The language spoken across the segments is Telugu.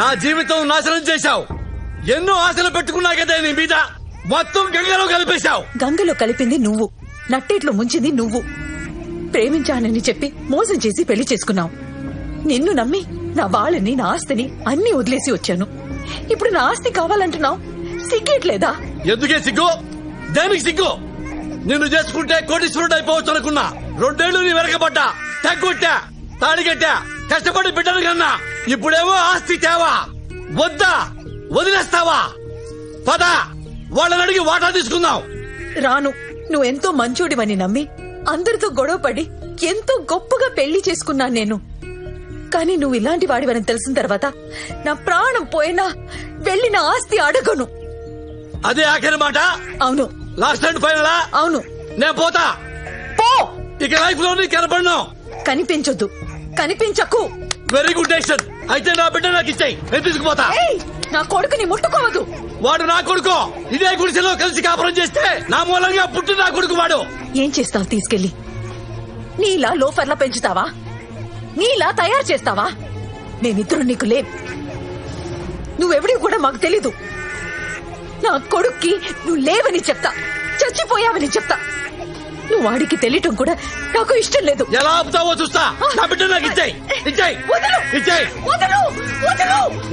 నా జీవితం నాశనం చేశావు. ఎన్నో ఆశలు పెట్టుకున్నా కదా నీ మీద, మొత్తం గంగలో కలిపేశావు. గంగలో కలిపింది నువ్వు, నట్టేట్లో ముంచింది నువ్వు. ప్రేమించానని చెప్పి మోసం చేసి పెళ్లి చేసుకున్నావు. నిన్ను నమ్మి నా వాళ్ళని, నా ఆస్తిని అన్ని వదిలేసి వచ్చాను. ఇప్పుడు నా ఆస్తి కావాలంటున్నావు. సిగ్గేట్లేదా? ఎందుకే సిగ్గు? దేనికి సిగ్గు? నిన్ను చేసుకుంటే కోటీశ్వరుడు అయిపోవచ్చు అనుకున్నా. 2 ఏళ్లు నీ వెనకబడ్డా, తగ్గొట్టా, తాడిగట్టా, కష్టపడి బిడ్డను కన్నా. ఇప్పుడేమో ఆస్తి తేవా? వద్దా? వదిలేస్తావా? పద, వాళ్ళని అడిగి వాటా తీసుకుందాం. రాను. నువ్వెంతో మంచోడివని నమ్మి అందరితో గొడవపడి ఎంతో గొప్పగా పెళ్లి చేసుకున్నాను నేను. కానీ నువ్వు ఇలాంటి వాడివని తెలిసిన తర్వాత నా ప్రాణం పోయినా వెళ్ళి నా ఆస్తి అడగను. అదే ఆఖరి మాట? అవును. Last and final? అవును. నేను పోతా. పో. ఇక లైఫ్ లో నీ కనపడను. కనిపించొద్దు, కనిపించకు. Very good decision. అయితే నా బిడ్డ నాకు ఇచ్చాయి, నేను తీసుకుపోతా. నా కొడుకుని ముట్టుకోవద్దు. వాడు నా కొడుకు. ఇదే గుడిసెలో కలిసి కాపురం చేస్తే నా మూలంగా పుట్టి నా కొడుకు వాడు. ఏం చేస్తావు తీసుకెళ్లి? నీలా లోఫర్లా పెంచుతావా? నీలా తయారు చేస్తావా? మేమిద్దరు నీకు లేవు. నువ్వెవడి కూడా మాకు తెలీదు. నా కొడుక్కి నువ్వు లేవని చెప్తా, చచ్చిపోయావని చెప్తా. నువ్వు వాడికి తెలియటం కూడా నాకు ఇష్టం లేదు. ఎలా ఆపుతావో చూస్తా. నా బిడ్డ నాకు ఇచ్చాయి, ఇచ్చాయి, ఇచ్చాయి.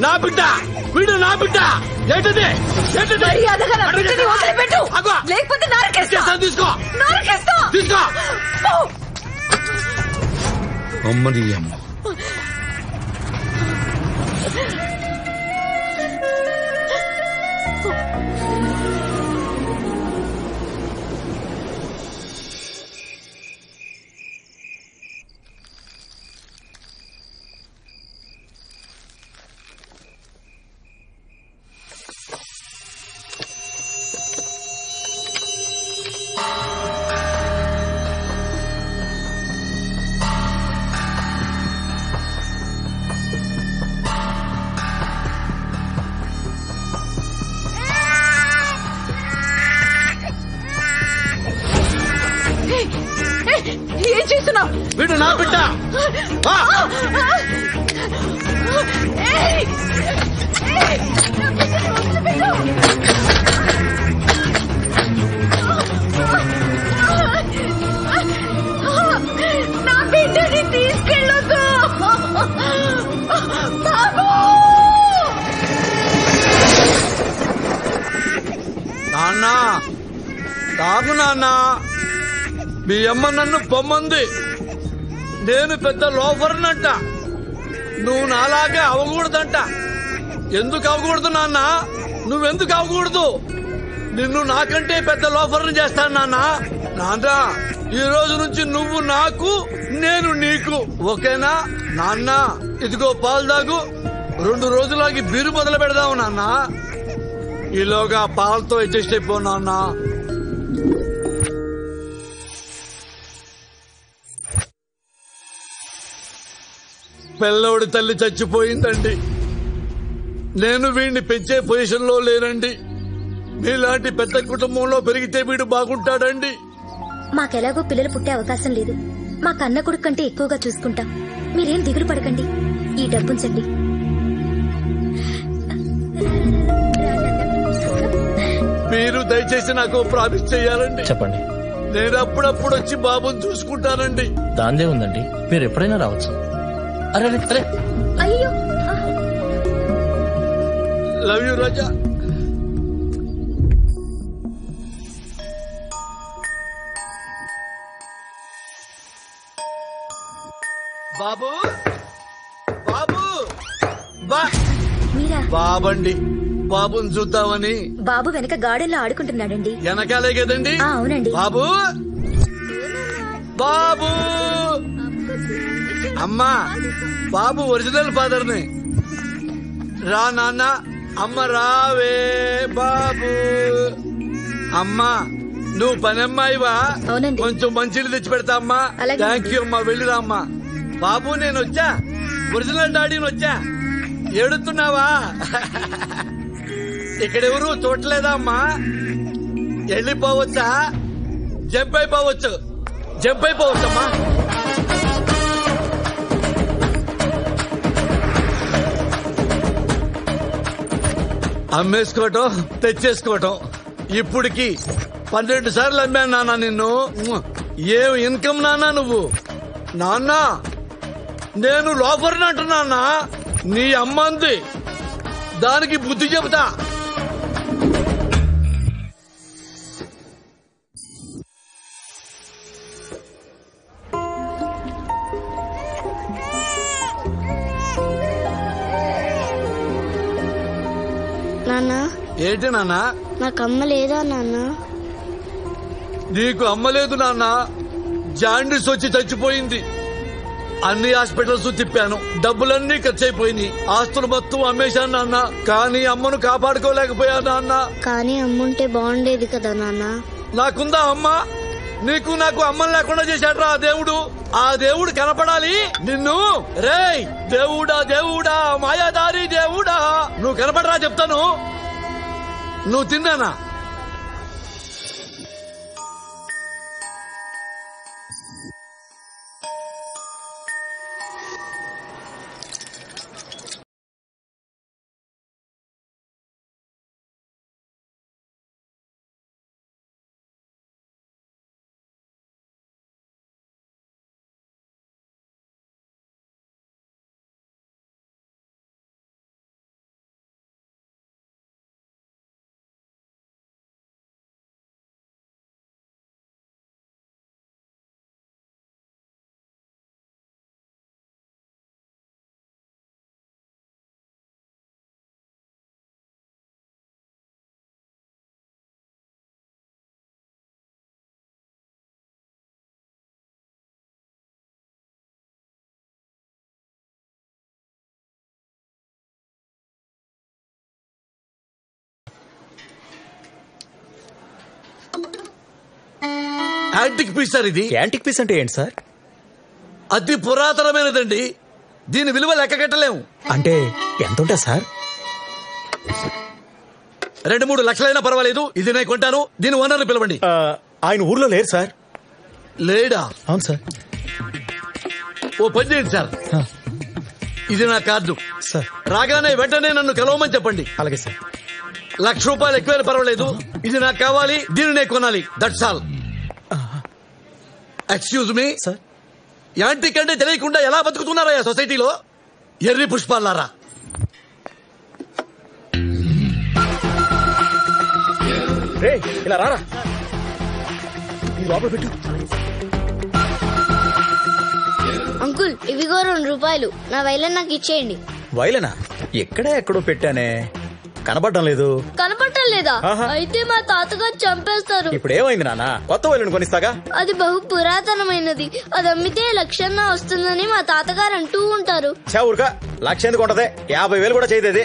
నా బిడ్డ, వీడు నా బిడ్డ. ఏంటది? మర్యాదగా నా బిడ్డని వదిలిపెట్టు, లేకపోతే నరకేస్తా. తీసుకో, నరకేస్తా. తీసుకో. అమ్మని అమ్మ. ఏం చేస్తున్నావు? వీడు నా బిడ్డ. నా బిడ్డని తీసుకెళ్ళొద్దు బాబు. నాన్న, తాగు నాన్న. మీ అమ్మ నన్ను పొమ్మంది. నేను పెద్ద లోఫర్నంట. నువ్వు నాలాగే అవకూడదంట. ఎందుకు అవకూడదు నాన్న? నువ్వెందుకు అవకూడదు? నిన్ను నాకంటే పెద్ద లోఫర్ని చేస్తాను నాన్న. నాన్న, ఈ రోజు నుంచి నువ్వు నాకు, నేను నీకు, ఓకేనా నాన్న? ఇదిగో పాలు తాగు. 2 రోజులాగి బీరు మొదలు పెడదాము నాన్న. ఈలోగా పాలతో అడ్జస్ట్ అయిపో నాన్న. పిల్లోడి తల్లి చచ్చిపోయిందండి. నేను వీడిని పెంచే పొజిషన్ లో లేనండి. మీలాంటి పెద్ద కుటుంబంలో పెరిగితే వీడు బాగుంటాడండి. మాకెలాగో పిల్లలు పుట్టే అవకాశం లేదు. మా కన్న కొడుకు కంటే ఎక్కువగా చూసుకుంటాం. మీరేం దిగులు పడకండి. ఈ డబ్బుంచండి. మీరు దయచేసి నాకు ప్రామిస్ చేయాలండి. చెప్పండి. నేను అప్పుడప్పుడు వచ్చి బాబుని చూసుకుంటానండి. దాందే ఉందండి, మీరు ఎప్పుడైనా రావచ్చు. అరే అరే, అయ్యో. లవ్ యూ రాజా. బాబు, బాబు, మీరా? బాబండి. బాబుని చూద్దామని. బాబు వెనక గార్డెన్ లో ఆడుకుంటున్నాడండి. వెనకాలే కదండి? అవునండి. బాబు, బాబు. అమ్మా, బాబు ఒరిజినల్ ఫాదర్ ని. రా నాన్న. అమ్మ రావే. బాబు. అమ్మా, నువ్వు పనమ్మాయివా? అవునండి. కొంచెం మంచిలు తెచ్చి పెడతా అమ్మా. థ్యాంక్ యూ అమ్మా. వెళ్ళిరా అమ్మా. బాబు, నేను వచ్చా. ఒరిజినల్ డాడీని వచ్చా. ఏడుతున్నావా? ఇక్కడెవరు చూడలేదా అమ్మా? వెళ్ళిపోవచ్చా? జంప్ అయిపోవచ్చు. జంప్ అయిపోవచ్చమ్మా. అమ్మేసుకోవటం తెచ్చేసుకోవటం. ఇప్పటికి 12 సార్లు అమ్మాను నాన్న నిన్ను. ఏం ఇన్కమ్ నాన్న నువ్వు? నాన్న నేను లోపలిని అంటున్నా. నీ అమ్మంది దానికి బుద్ధి చెబుతా. నాన్న ఏంటి నాన్న? నాకు అమ్మ లేదా నాన్న? నీకు అమ్మలేదు నాన్న. జాండీస్ వచ్చి చచ్చిపోయింది. అన్ని హాస్పిటల్స్ తిప్పాను, డబ్బులన్నీ ఖర్చు అయిపోయినాయి. ఆస్తులు మొత్తం అమ్మేశాను నాన్న. కానీ అమ్మను కాపాడుకోలేకపోయా నాన్న. కానీ అమ్ముంటే బాగుండేది కదా నాన్న. నాకుందా అమ్మ? నీకు నాకు అమ్మని లేకుండా చేశాడ్రా ఆ దేవుడు. ఆ దేవుడు కనపడాలి నిన్ను. రేయ్ దేవుడా దేవుడా మాయాదారి దేవుడా, నువ్వు కనపడరా చెప్తాను. నువ్వు తిన్నానా? యాంటిక్ పీస్ సార్ ఇది. యాంటిక్ పీస్ అంటే ఏంటి సార్? అతి పురాతనమైనదండి. దీని విలువ లెక్క కట్టలేము. అంటే ఎంత ఉంటా సార్? 2-3 లక్షలైనా పర్వాలేదు. ఇది నేను కొంటాను. దీని ఓనర్ని పిలవండి. ఆయన ఊర్లో లేరు సార్. లేడా? అవును సార్. ఓ పని చేయండి సార్, ఇది నా కార్డు సార్. రాగానే వెంటనే నన్ను కలవమని చెప్పండి. అలాగే సార్. ₹1,00,000 ఎక్కువైనా పర్వాలేదు. ఇది నాకు కావాలి, దీన్ని నేను కొనాలి. That's all. Excuse me sir. Antique అంటే తెలియకుండా ఎలా బతుకుతున్నారా సొసైటీలో? ఎర్రి పుష్పాలారా. రే ఇలా రారా, ఈ లోపల పెట్టు. అంకుల్ ఇవిగో ₹2. నా వైలెన్ నాకు ఇచ్చేయండి. వైలనా? ఎక్కడో పెట్టానే, కనబడడం లేదు. కనపడటం లేదా? ఆహా. అయితే మా తాతగారు చంపేస్తారు. ఇప్పుడు ఏమైంది నాన్న? కొత్త వైలెన్ కొనిస్తాగా. అది బహు పురాతనమైనది. అది అమ్మితే 1,00,000 వస్తుందని మా తాతగారు అంటూ ఉంటారు. ఊరుకా, 1,00,000 ఎందుకు ఉంటది? 50,000 కూడా చేయదేది.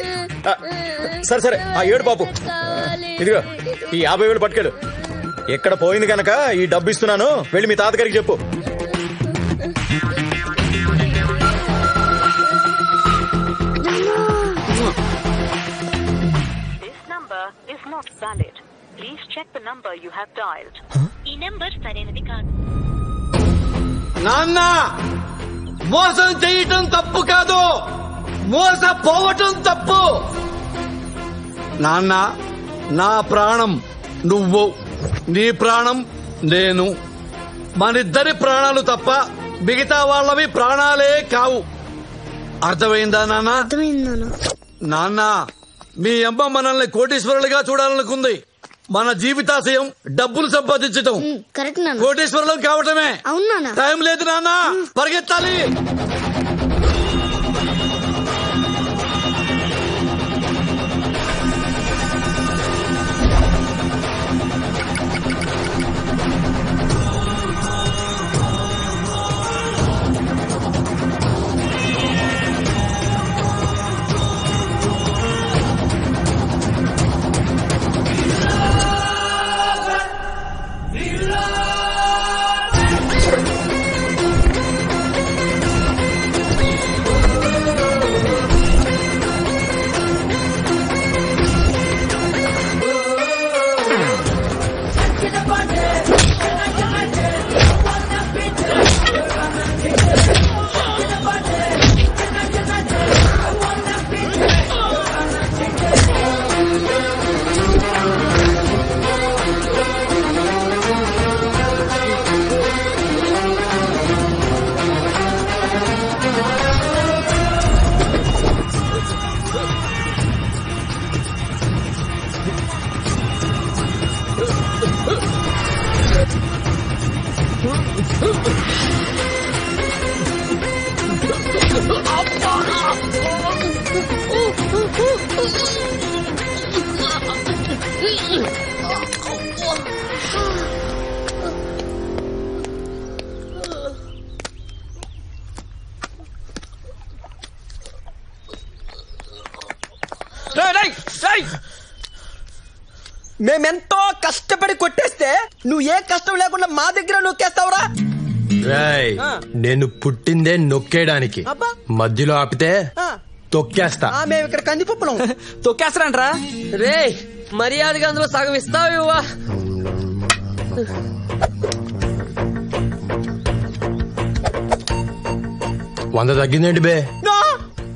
సరే సరే, ఆ 7 పాపు. ఇదిగో ఈ 50,000 పట్టుకెళ్ళు. ఎక్కడ పోయింది కనుక ఈ డబ్బు ఇస్తున్నాను, వెళ్ళి మీ తాతగారికి చెప్పు. ఈ నెంబర్ సరైనది కాదు. నాన్న మోసం చేయటం తప్పు కాదు, మోసపోవటం తప్పు. నాన్న నా ప్రాణం నువ్వు, నీ ప్రాణం నేను. మనిద్దరి ప్రాణాలు తప్ప మిగతా వాళ్ళవి ప్రాణాలే కావు. అర్థమైందా నాన్న? అర్థమైంది నాన్న, మీ అమ్మ మనల్ని కోటీశ్వరులుగా చూడాలనుకుంది. మన జీవితాశయం డబ్బులు సంపాదించటం. కరెక్ట్ నాన్న. కోటీశ్వరులు కావటమే. అవును నాన్న. టైం లేదు నాన్న, పరిగెత్తాలి. మేమెంతో కష్టపడి కొట్టేస్తే నువ్వు ఏ కష్టం లేకుండా మా దగ్గర నొక్కేస్తావురా? రేయ్, నేను పుట్టిందే నొక్కేయడానికి. అబ్బా. మధ్యలో ఆపితే తొక్కేస్తా. మేము ఇక్కడ కందిపప్పులం. తొక్కేస్తారంట్రా? రే మర్యాదగా అందులో సగం ఇస్తావా? వంద తగ్గిందేంటి బే?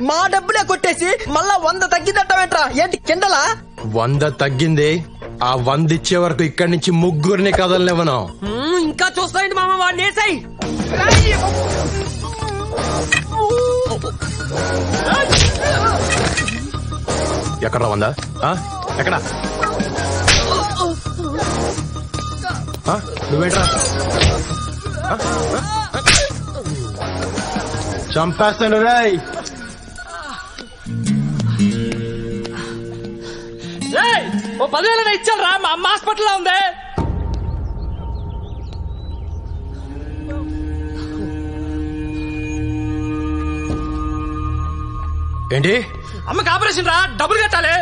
మా డబ్బులే కొట్టేసి మళ్ళా 100 తగ్గిదట్టమేంట్రా? ఏంటి కిండలా? 100 తగ్గింది. ఆ 100 ఇచ్చే వరకు ఇక్కడి నుంచి ముగ్గురిని కదలనివ్వను. ఇంకా చూస్తాయండి మామ, వాడిని వేసాయి. ఎక్కడ 100? ఎక్కడ? నువ్వేంట్రా? చంపేస్తాను రాయ్. ఓ 10,000 ఇచ్చాను రా, మా అమ్మ హాస్పిటల్లో ఉంది. ఏంటి? అమ్మకి ఆపరేషన్ రా, డబ్బులు కట్టాలి.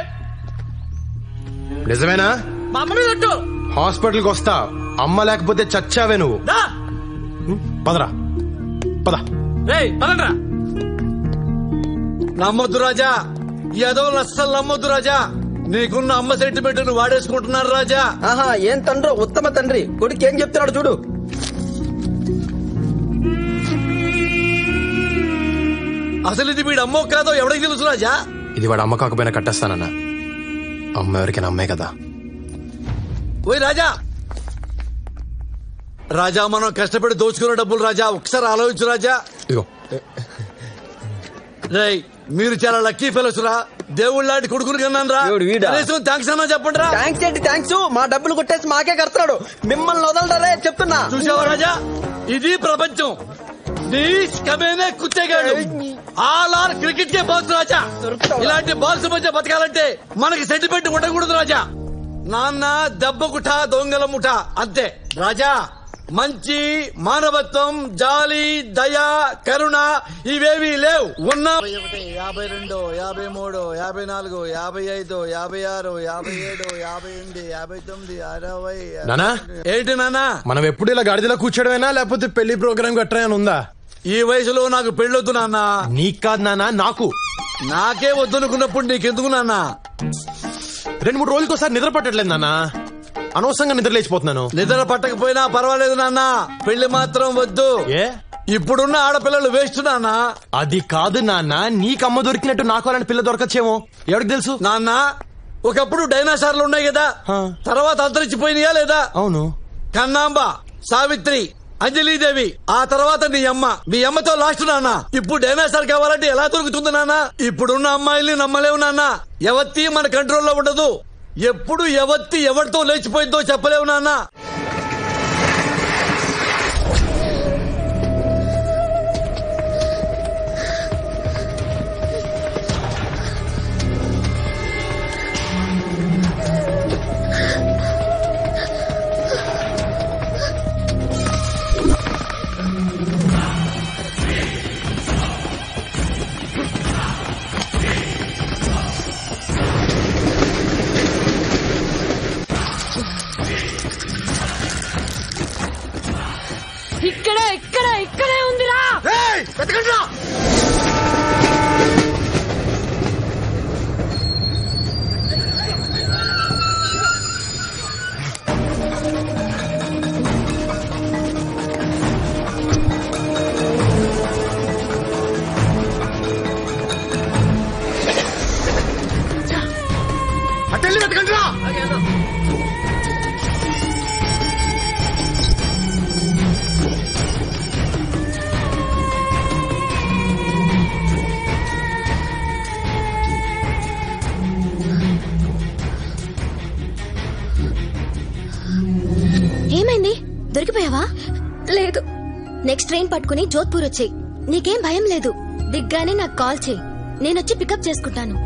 నిజమేనా? మా అమ్మ మీద ఒట్టు. హాస్పిటల్కి వస్తా. అమ్మ లేకపోతే చచ్చావే నువ్వు. పదరా, పద. రేయ్ పదండ్రా. నమ్మొద్దు రాజా, ఏదో అస్సలు నమ్మొద్దు రాజా. నీకున్న అమ్మ సెంటిమెంట్ ను వాడేసుకుంటున్నారు రాజా. ఆహా, ఏం తండ్రో ఉత్తమ తండ్రి. కొడుకు ఏం చెప్తున్నాడు చూడు. అసలు ఇది వీడు అమ్మో కాదో ఎవరికి తెలుసు రాజా? ఇది వాడు అమ్మ కాకపోయినా కట్టేస్తానన్నా. అమ్మ ఎవరికైనా అమ్మే కదా. ఓయ్ రాజా, రాజా మనం కష్టపడి దోచుకున్న డబ్బులు రాజా, ఒకసారి ఆలోచించు రాజా. ఇగో రేయ్, మీరు చాలా లక్కీ ఫెలోస్ రా. దేవుళ్ళ లాంటి కొడుకుని కన్నాను రా. థ్యాంక్స్ అన్నా చెప్పండి రా. థ్యాంక్స్ ఏంటి థ్యాంక్స్? మా డబ్బులు కొట్టేసి మాకే కడతాడు. మిమ్మల్ని వదలరే చెప్తున్నా. చూసావా రాజా, ఇది ప్రపంచం. నీచ్ కమేనే కుత్తేగాడు. ఆల్ ఆర్ క్రికెట్ కే బాల్స్ రాజా. ఇలాంటి బాల్స్ మధ్య బతకాలంటే మనకి సెంటిమెంట్ ఉండకూడదు రాజా. నాన్న దెబ్బ కుఠ, దొంగల ముఠ అంతే రాజా. మంచి, మానవత్వం, జాలి, దయ, కరుణ ఇవేవీ లేవు. ఉన్న 51, 52, 53, 54, 55, 56, 57, 58, 59, 60. నానా ఏంటి నానా? మనం ఎప్పుడు ఇలా గాడిదలో కూర్చోడమేనా లేకపోతే పెళ్లి ప్రోగ్రామ్ గట్రా ఉందా? ఈ వయసులో నాకు పెళ్ళొద్దు నాన్న. నీకు కాదు నానా, నాకు. నాకే వద్దనుకున్నప్పుడు నీకెందుకు నాన్న? 2-3 రోజులకి ఒకసారి నిద్ర పట్టట్లేదు నాన్న. అనవసరంగా నిద్ర లేచిపోతున్నాను. నిద్ర పట్టకపోయినా పర్వాలేదు నాన్న, పెళ్లి మాత్రం వద్దు. ఏ ఇప్పుడున్న ఆడపిల్లలు వేస్ట్ నాన్న. అది కాదు నాన్న, నీకమ్మ దొరికినట్టు నాకు అలాంటి పిల్ల దొరకచ్చేమో, ఎవరికి తెలుసు నాన్న. ఒకప్పుడు డైనాసార్లు ఉన్నాయి కదా, తర్వాత అంతరించిపోయినాయా లేదా? అవును. కన్నాంబ, సావిత్రి, అంజలీదేవి, ఆ తర్వాత నీ అమ్మ. మీ అమ్మతో లాస్ట్ నాన్న. ఇప్పుడు డైనాసార్ కావాలంటే ఎలా దొరుకుతుంది నాన్న? ఇప్పుడున్న అమ్మాయిల్ని నమ్మలేవు నాన్న. ఎవత్తి మన కంట్రోల్లో ఉండదు. ఎప్పుడు ఎవత్తి ఎవరితో లేచిపోయిందో చెప్పలేవు నాన్న. ఇక్కడే ఉందిరా. అటెళ్ళి వెతకండి రా. ఏమైంది? దొరికిపోయావా? లేదు. నెక్స్ట్ ట్రైన్ పట్టుకుని జోధ్పూర్ వచ్చేయ్. నీకేం భయం లేదు. దిగ్గానే నాకు కాల్ చేయి, నేనొచ్చి పికప్ చేసుకుంటాను.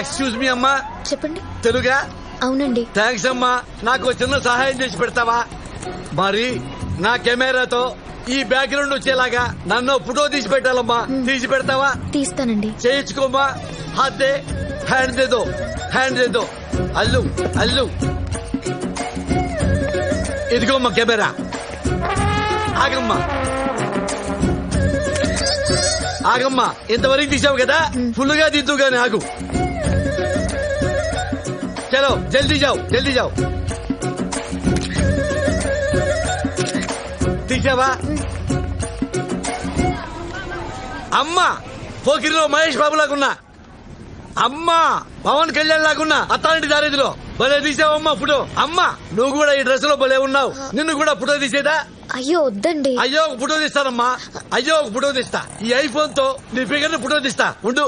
ఎక్స్క్యూజ్ మీ అమ్మా. చెప్పండి. తెలుగా? అవునండి. థ్యాంక్స్ అమ్మా. నాకు చిన్న సహాయం చేసి పెడతావా? మరి నా కెమెరాతో ఈ బ్యాక్గ్రౌండ్ వచ్చేలాగా నన్ను ఫోటో తీసి పెట్టాలమ్మా. తీసి పెడతావా? తీస్తానండి. చేయించుకోమ్మా. హాత్ దే, హ్యాండ్ దేదో, హ్యాండ్ దేదో. అల్లు అల్లు, ఇదిగోమ్మా కెమెరా. ఆగమ్మా ఆగమ్మా, ఇంతవరకు తీసావు కదా, ఫుల్ గా దిద్దు గాని ఆగు. చలో జల్దీ జావ్, జల్దీ జావ్. తీసావా? అమ్మా పోకిరిలో మహేష్ బాబు లాగున్నా, అమ్మా పవన్ కళ్యాణ్ లాగున్నా, అత్తాంటి దారేదిలో భలే తీసావమ్మా ఫోటో. అమ్మా నువ్వు కూడా ఈ డ్రెస్ లో భలే ఉన్నావు. నిన్ను కూడా ఫోటో తీసేదా? అయ్యో వద్దండి. అయ్యో ఒక ఫోటో తీస్తానమ్మా. అయ్యో ఒక ఫోటో తీస్తా. ఈ ఐఫోన్ తో నీ ఫిగర్ ని ఫోటో తీస్తా. ఉండు.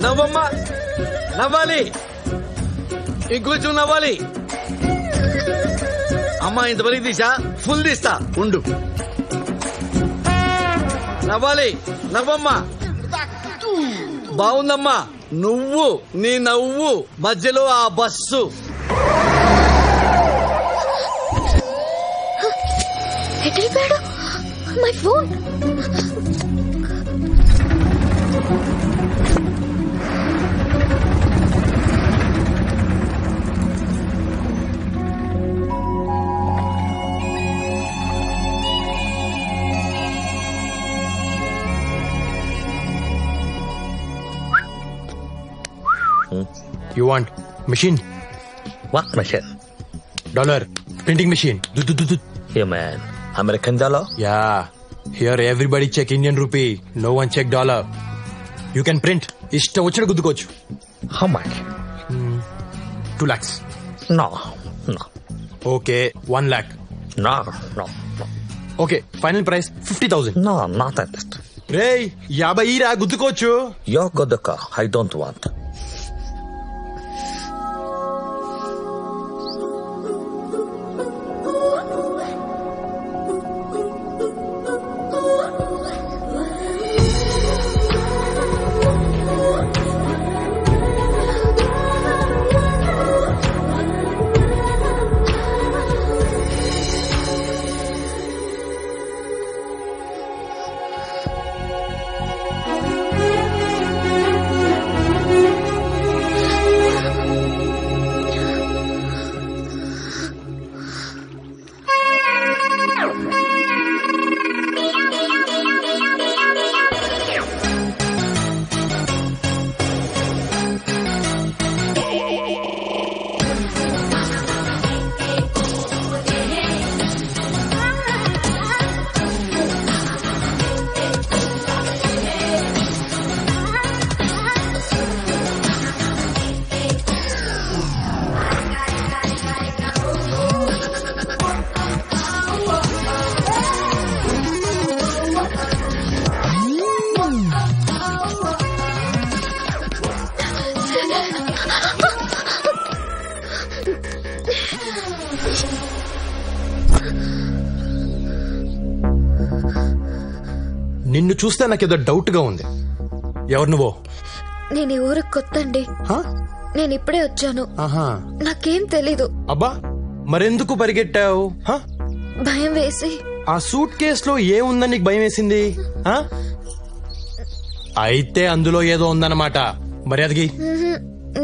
నవ్వమ్మా, నవ్వాలి, ఇంకొంచెం నవ్వాలి. అమ్మా ఇంతవరకు తీసా, ఫుల్ తీస్తా. ఉండు. నవ్వాలి, నవ్వమ్మా. బాగుందమ్మా. నువ్వు నీ నవ్వు మధ్యలో ఆ బస్సు. ఎక్కడిపోయాడు my phone? You want machine? What machine? Dollar printing machine. Hey man, American dollar? Yeah. Here everybody check Indian rupee. No one check dollar. You can print. Ishta vachina guddukochu. How much? 2 lakhs. No. Okay, 1 lakh. No. Okay, final price 50,000. No, not that. Ray, 50 రా గుద్దుకోవచ్చు. You're good car. I don't want. నిన్ను చూస్తే నాకేదో డౌట్ గా ఉంది. ఎవరు నువ్వు? నేను ఈ ఊరికి కొత్త అండి. నేను ఇప్పుడే వచ్చాను. నాకేం తెలీదు. అబ్బా మరెందుకు పరిగెట్టావు? భయం వేసి. ఆ సూట్ కేసులో ఏముందని నీకు భయం వేసింది? అయితే అందులో ఏదో ఉందన్నమాట. మర్యాదకి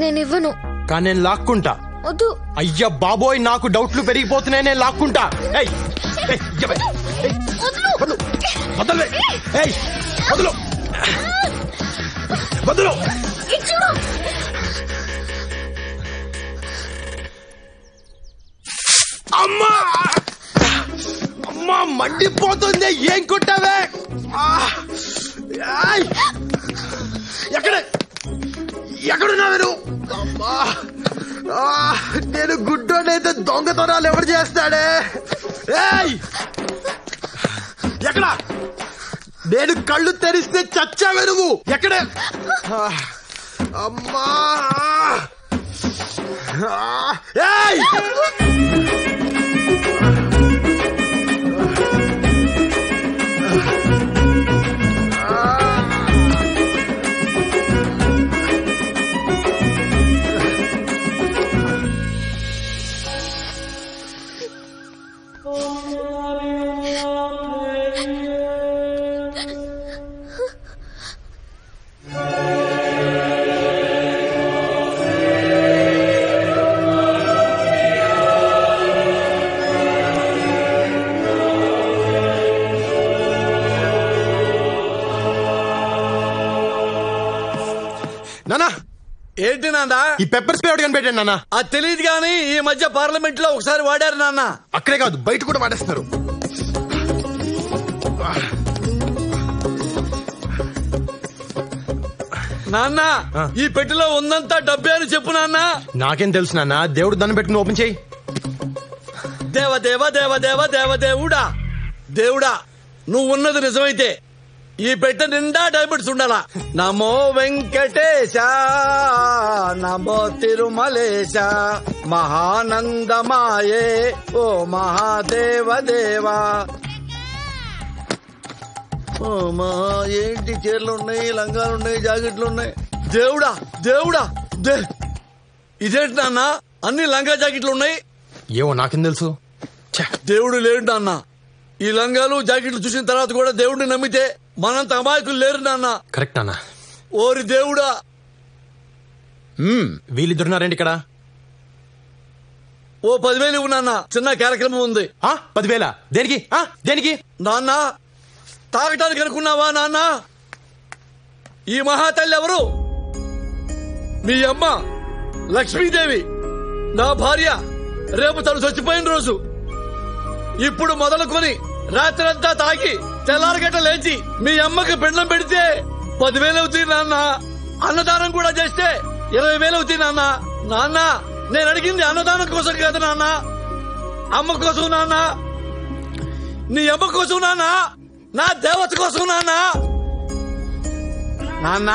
నేను ఇవ్వను. కానీ నేను లాక్కుంటా. వద్దు. అయ్యా బాబోయ్, నాకు డౌట్లు పెరిగిపోతున్నాయి. నేను లాక్కుంటా. అమ్మా అమ్మా మండిపోతుంది. ఏం కొట్టావే? ఎక్కడున్నావే నువ్వు? అమ్మా నేను గుడ్డోనైతే దొంగతనాలు ఎవరు చేస్తాడే? ఎక్కడ? నేను కళ్ళు తెరిస్తే చచ్చావే నువ్వు. ఎక్కడ? అమ్మా నానా ఏంటి నాన్న? ఈ పెప్పర్ స్ప్రే ఒకటి కనిపెట్టాను నాన్న. అది తెలియదు కానీ ఈ మధ్య పార్లమెంట్ లో ఒకసారి వాడారు నాన్న. అక్కడే కాదు బయట కూడా వాడేస్తున్నారు. నాన్న ఈ పెట్టెలో ఉందంతా డబ్బే అని చెప్పు నాన్న. నాకేం తెలుసు నాన్న, దేవుడు దాన్ని పెట్టి ఓపెన్ చేయి. దేవ దేవ దేవ దేవ దేవ దేవుడా, దేవుడా నువ్వు ఉన్నది నిజమైతే ఈ పెట్టె నిండా డైమండ్స్ ఉండాలా. నమో వెంకటేశ నమో తిరుమలేశ మహానందమాయే ఓ మహాదేవ దేవా. ఏంటి చీరలు ఉన్నాయి, లంగాలు ఉన్నాయి, జాకెట్లు ఉన్నాయి. దేవుడా దేవుడా ఇదేంటి నాన్న అన్ని లంగా జాకెట్లు ఉన్నాయి? ఏవో నాకేం తెలుసు. దేవుడు లేడు నాన్న. ఈ లంగాలు జాకెట్లు చూసిన తర్వాత కూడా దేవుడిని నమ్మితే మనంత అమాయకులు లేరు నాన్న. కరెక్ట్ నాన్న. ఓరి దేవుడా. వీళ్ళిద్దరున్నారండి ఇక్కడ. ఓ 10,000 ఇవ్వు నాన్న, చిన్న కార్యక్రమం ఉంది. 10,000 దేనికి? దేనికి నాన్న? తాగటానికి అనుకున్నావా నాన్న? ఈ మహాతల్లి ఎవరు? మీ అమ్మ లక్ష్మీదేవి, నా భార్య. రేపు తను చచ్చిపోయిన రోజు. ఇప్పుడు మొదలుకొని రాత్రంతా తాగి తెల్లారగట్ట లేచి మీ అమ్మకి పిండం పెడితే 10,000 అవుతుంది నాన్న. అన్నదానం కూడా చేస్తే 20,000 అవుతుంది నాన్న. నాన్న నేను అడిగింది అన్నదానం కోసం కాదు నాన్న, అమ్మ కోసం నాన్న. నీ అమ్మ కోసం నాన్న, నా దేవత కోసం నాన్న. నాన్న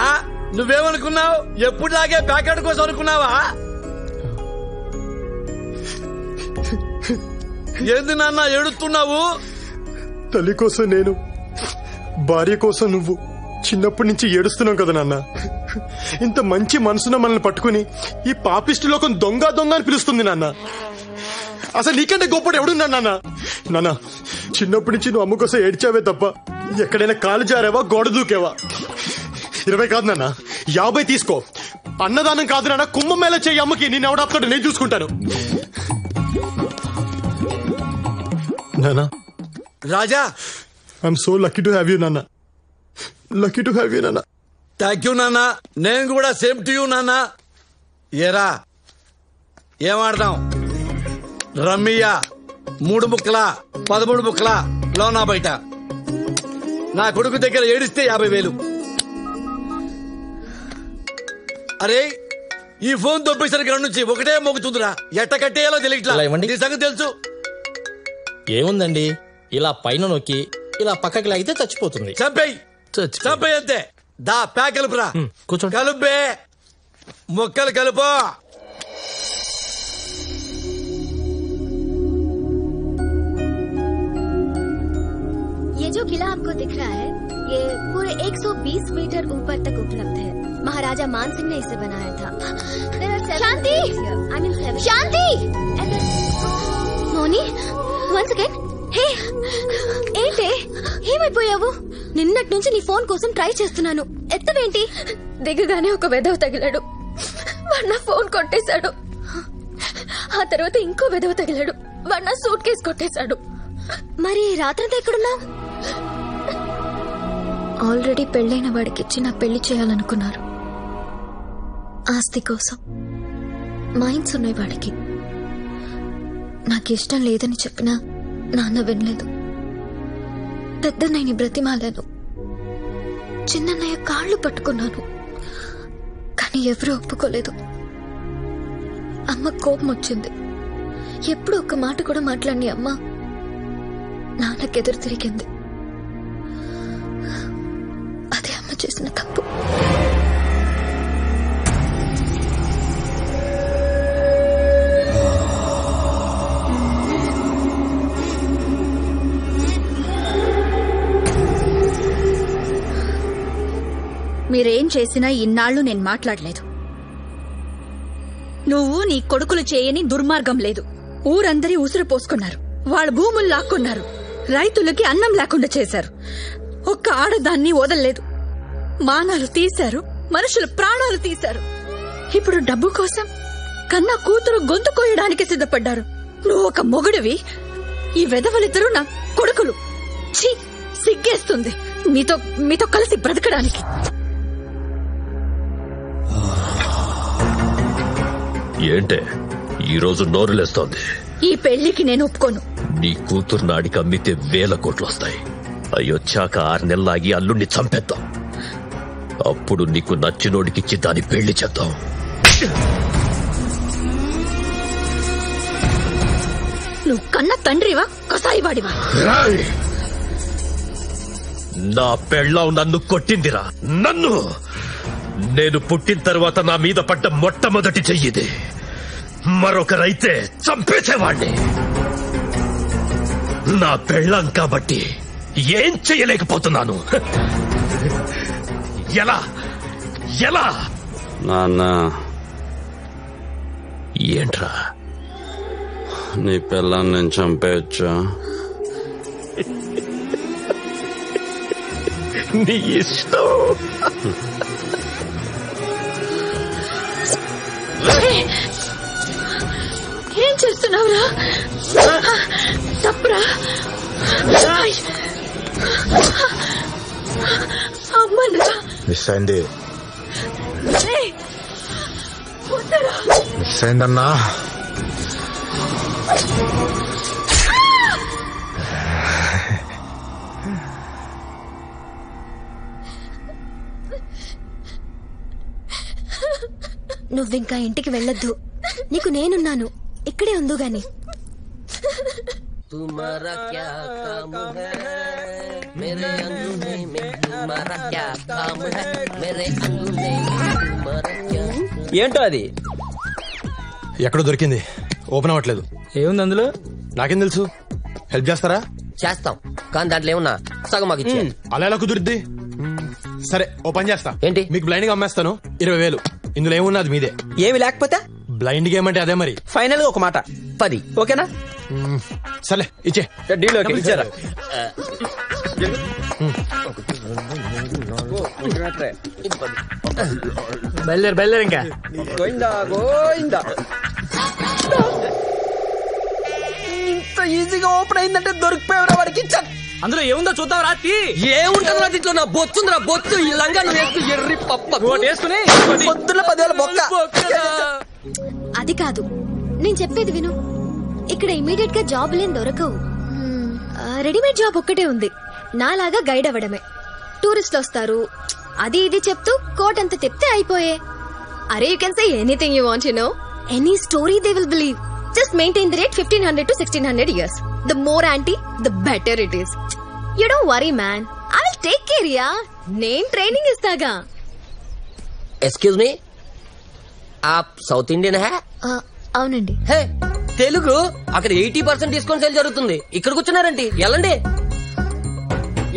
నువ్వేమనుకున్నావు? ఎప్పుడులాగే ప్యాకెట్ కోసం అనుకున్నావా? ఏంది నాన్న ఏడుస్తున్నావు? తల్లి కోసం నేను, భార్య కోసం నువ్వు చిన్నప్పటి నుంచి ఏడుస్తున్నావు కదా నాన్న. ఇంత మంచి మనసున మనల్ని పట్టుకుని ఈ పాపిష్టి లోకం దొంగ దొంగ అని పిలుస్తుంది నాన్న. అసలు నీకంటే గొప్పడు ఎవడున్నా నాన్న? నాన్న చిన్నప్పటి నుంచి నువ్వు అమ్మ కోసం ఏడ్చావే తప్ప ఎక్కడైనా కాలు జారావా, గోడ దూకేవా? 20 కాదు నాన్న, 50 తీసుకో. అన్నదానం కాదు నాన్న, కుంభమేళ చెయ్యి అమ్మకి. నేను ఎవడాపుతాడు నేను చూసుకుంటాను. నానా రాజా, I'm so lucky to have you నాన్న. లక్కీ టు హ్యావ్ యూ నాన్న. థ్యాంక్ యూ నాన్న. నేను కూడా సేమ్ టు యూ నాన్న. ఏరా ఏమాడదాం? రమ్మియా 3 ముక్కలా 13 ముక్కలా లోనా బయట. నా కొడుకు దగ్గర ఏడిస్తే 50,000. అరే ఈ ఫోన్ దొబ్బేసరికి రెండు నుంచి ఒకటే మోగుతుందిరా. ఎట్ట కట్టేయాలో తెలియట్లా. నీ సంగతి తెలుసు. ఏముందండి, ఇలా పైన నొక్కి ఇలా పక్కకి లాగితే చచ్చిపోతుంది. చంపేయి చంపేయి అంతే. దా ప్యాక్ కలుపురా. కూర్చోండి. కలుపే మొక్కలు కలుపు. ये जो किला आपको दिख रहा है ये पूरे 120 मीटर ऊपर तक उपलब्ध है. महाराजा मान सिंह ने इसे बनाया था. शांति, शांति. మోని వన్స్ అగైన్. హే ఏంటి ఏమైపోయావు? నిన్నటి నుంచి నీ ఫోన్ కోసం ట్రై చేస్తున్నాను, ఎత్తవేంటి? దిగగానే ఒక వెధవ తగిలాడు, వాడు నా ఫోన్ కొట్టేశాడు. ఆ తర్వాత ఇంకో వెధవ తగిలాడు, వాడు నా సూట్ కేసు కొట్టేశాడు. మరి రాత్రంతా ఎక్కడున్నావు? ఆల్రెడీ పెళ్లైన వాడికిచ్చి నా పెళ్లి చేయాలనుకున్నారు. ఆస్తి కోసం మైండ్స్ ఉన్నాయి వాడికి. నాకిష్టం లేదని చెప్పినా నాన్న వినలేదు. పెద్దన్నయ్యని బ్రతిమాలాను, చిన్నన్నయ్య కాళ్ళు పట్టుకున్నాను, కానీ ఎవరూ ఒప్పుకోలేదు. అమ్మ కోపం వచ్చింది. ఎప్పుడు ఒక్క మాట కూడా మాట్లాడిని అమ్మ నాన్నకెదురు తిరిగింది. అదే అమ్మ చేసిన తప్పు. మీరేం చేసినా ఇన్నాళ్లు నేను మాట్లాడలేదు. నువ్వు నీ కొడుకులు చేయని దుర్మార్గం లేదు. ఊరందరి ఉసురు పోసుకున్నారు, వాళ్ళ భూములు లాక్కున్నారు, రైతులకి అన్నం లేకుండా చేశారు. ఒక్క ఆడదాన్ని వదలలేదు. మానాలు తీశారు, మనుషుల ప్రాణాలు తీశారు. ఇప్పుడు డబ్బు కోసం కన్నా కూతురు గొంతు కోయడానికి సిద్ధపడ్డారు. నువ్వు ఒక మొగుడివి, ఈ వెధవలిద్దరూ నా కొడుకులు. ఛీ, సిగ్గేస్తుంది మీతో కలిసి బ్రతకడానికి. ఏంటే ఈరోజు నోరులేస్తోంది? ఈ పెళ్లికి నేను ఒప్పుకోను. నీ కూతురు నాడికి అమ్మితే 1000 కోట్లు వస్తాయి. అయ్యొచ్చాక 6 నెలలాగి అల్లుణ్ణి చంపేద్దాం. అప్పుడు నీకు నచ్చినోడికిచ్చి దాని పెళ్లి చేద్దాం. నువ్వు కన్న తండ్రివా కసాయివాడివా? నా పెళ్ళాం నన్ను కొట్టిందిరా. నన్ను నేను పుట్టిన తర్వాత నా మీద పడ్డ మొట్టమొదటి చెయ్యిది. మరొకరైతే చంపేసేవాణ్ణి. నా పెళ్ళాం కాబట్టి ఏం చెయ్యలేకపోతున్నాను. ఎలా ఎలా నాన్న, ఏంట్రా నీ పిల్లని నేను చంపేయచ్చా? నీ ఇష్టం. ఏం చేస్తున్నావురా? తప్పురా. అమ్మరా మిస్ అయింది. వద్దరా. మిస్ అయిందన్నా. నువ్వింకా ఇంటికి వెళ్ళొద్దు. నీకు నేనున్నాను. ఇక్కడే ఉందో గాని. ఏంటో అది? ఎక్కడో దొరికింది, ఓపెన్ అవ్వట్లేదు. ఏముంది అందులో? నాకేం తెలుసు. హెల్ప్ చేస్తారా? చేస్తాం, కానీ దాంట్లో ఏమున్నా సగం మాకు ఇచ్చే. అలా ఎలా కుదురుద్ది? సరే, ఓ పని చేస్తా. ఏంటి? మీకు బ్లైండ్ గా అమ్మేస్తాను. 20,000. ఇందులో ఏమున్నది మీదే. ఏమి లేకపోతే బ్లైండ్ గేమ్ అంటే అదే మరి. ఫైనల్ గా ఒక మాట 10. ఓకేనా? సరే, ఇచ్చే. Deal okay. ఇచ్చారా? బయలుదేరు ఇంకా. గోయిందా గోయిందా. ఇంత ఈజీగా ఓపెన్ అయిందంటే దొరికిపోయావురా వాడికి. అందులో ఏముందో చూద్దాం రాత్రి. ఏముంటుందిరా దీంట్లో? నా బొత్తుందిరా బొత్తు. ఈ లంగా నువ్వు వేస్తూ ఎర్రి పప్ప వేసుకుని పొద్దున్న 10,000 బొక్క. అది కాదు, నేను చెప్పేది విను. ఇక్కడ ఇమీడియట్ గా జాబ్ దొరకవు. రెడీమేడ్ జాబ్ ఒక్కటే ఉంది. నాలాగా గైడ్ అవ్వడమే. టూరిస్టులు వస్తారు, అది ఇది చెప్తూ కోట్ అంత చెప్తే అయిపోయే. అరే you can say anything you want, you know, any story they will believe. Just maintain the rate 1500 to 1600 years. The more anti, the better it is. You don't worry, man. I will take care, ya. నేను ట్రైనింగ్ ఇస్తాగా. ఎక్స్క్యూజ్ మీ, आप సౌత్ ఇండియన్ హే? అవునండి. హే, తెలుగు. అక్కడ 80% డిస్కౌంట్ సేల్ జరుగుతుంది. ఇక్కడ కూర్చున్నారండి, వెళ్ళండి.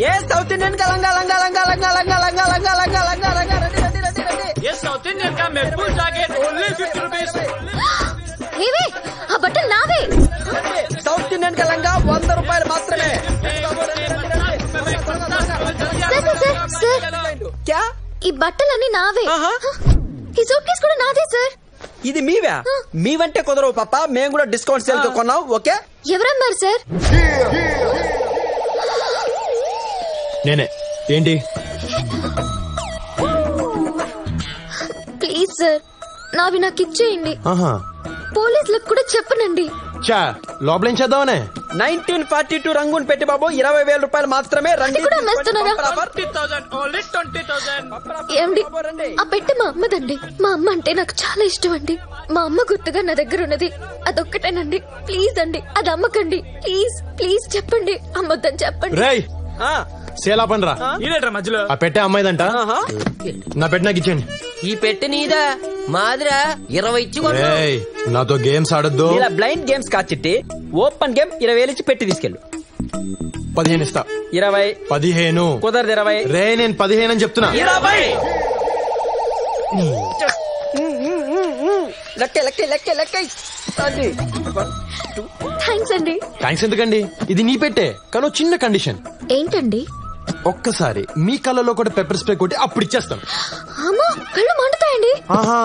ఏ సౌత్ ఇండియన్ కా లంగా లంగా లంగా లంగా లంగా లంగా లంగా లంగా లంగా లంగా రండి రండి రండి రండి. ये साउथ इंडियन का महफूज जैकेट ओनली 50 रुपीस. ఏవే ఆ బట్టలు నావే. సౌత్ ఇండియన్ కా లంగా 100 రూపాయలు మాత్రమే. క్యా? ఈ బట్టలన్నీ నావే. ఈ సూట్ కేసు కూడా నాదే సార్. ఇది మీవే? మీవంటే కుదరవు పాప, మేము కూడా డిస్కౌంట్ సేల్ తో కొన్నాం. ఓకే. ఎవరన్నారు సార్? నేనే. ఏంటి? ప్లీజ్ సార్, నావి నాకు ఇచ్చేయండి. ఆహా, పోలీసులకు కూడా చెప్పనండి. చా లోపల ఏం చేద్దామనే? 1942 రంగుని పెట్టి బాబు 20,000 రూపాయలు మాత్రమే. రండి. ఏమండి, ఆ పెట్టె మా అమ్మదండి. మా అమ్మ అంటే నాకు చాలా ఇష్టం అండి. మా అమ్మ గుర్తుగా నా దగ్గర ఉన్నది అదొక్కటేనండి. ప్లీజ్ అండి, అది అమ్మకండి. ప్లీజ్ ప్లీజ్ చెప్పండి, అమ్మొద్దని చెప్పండి. రేయ్, సేలా పనిరా. మధ్యలో ఆ పెట్టే అమ్మాయిదంట. నా పెట్టె నాకు ఇచ్చేయండి. ఈ పెట్టె నీదా? మాదిరా 20 ఇచ్చి కొను. రేయ్, నాతో గేమ్స్ ఆడొద్దు. ఇలా బ్లైండ్ గేమ్స్ కాదు చిట్టి. ఓపెన్ గేమ్ 20,000 ఇచ్చి పెట్టి తీసుకెళ్ళు. 15 ఇస్తా. 20. 15 కుదరదు. 20. రే, నేను 15 అని చెప్తున్నా. 20. లెక్క లెక్క లెక్క లెక్క. థ్యాంక్స్ అండి. థ్యాంక్స్ ఎందుకండి? ఇది నీ పెట్టే, కానీ చిన్న కండిషన్. ఏంటండి? ఒక్కసారి మీ కళ్ళలో కూడా పెప్పర్ స్ప్రే కొట్టి అప్పుడు ఇచ్చేస్తాను. అమ్మా, కళ్ళు మండుతాయండి. ఆహా,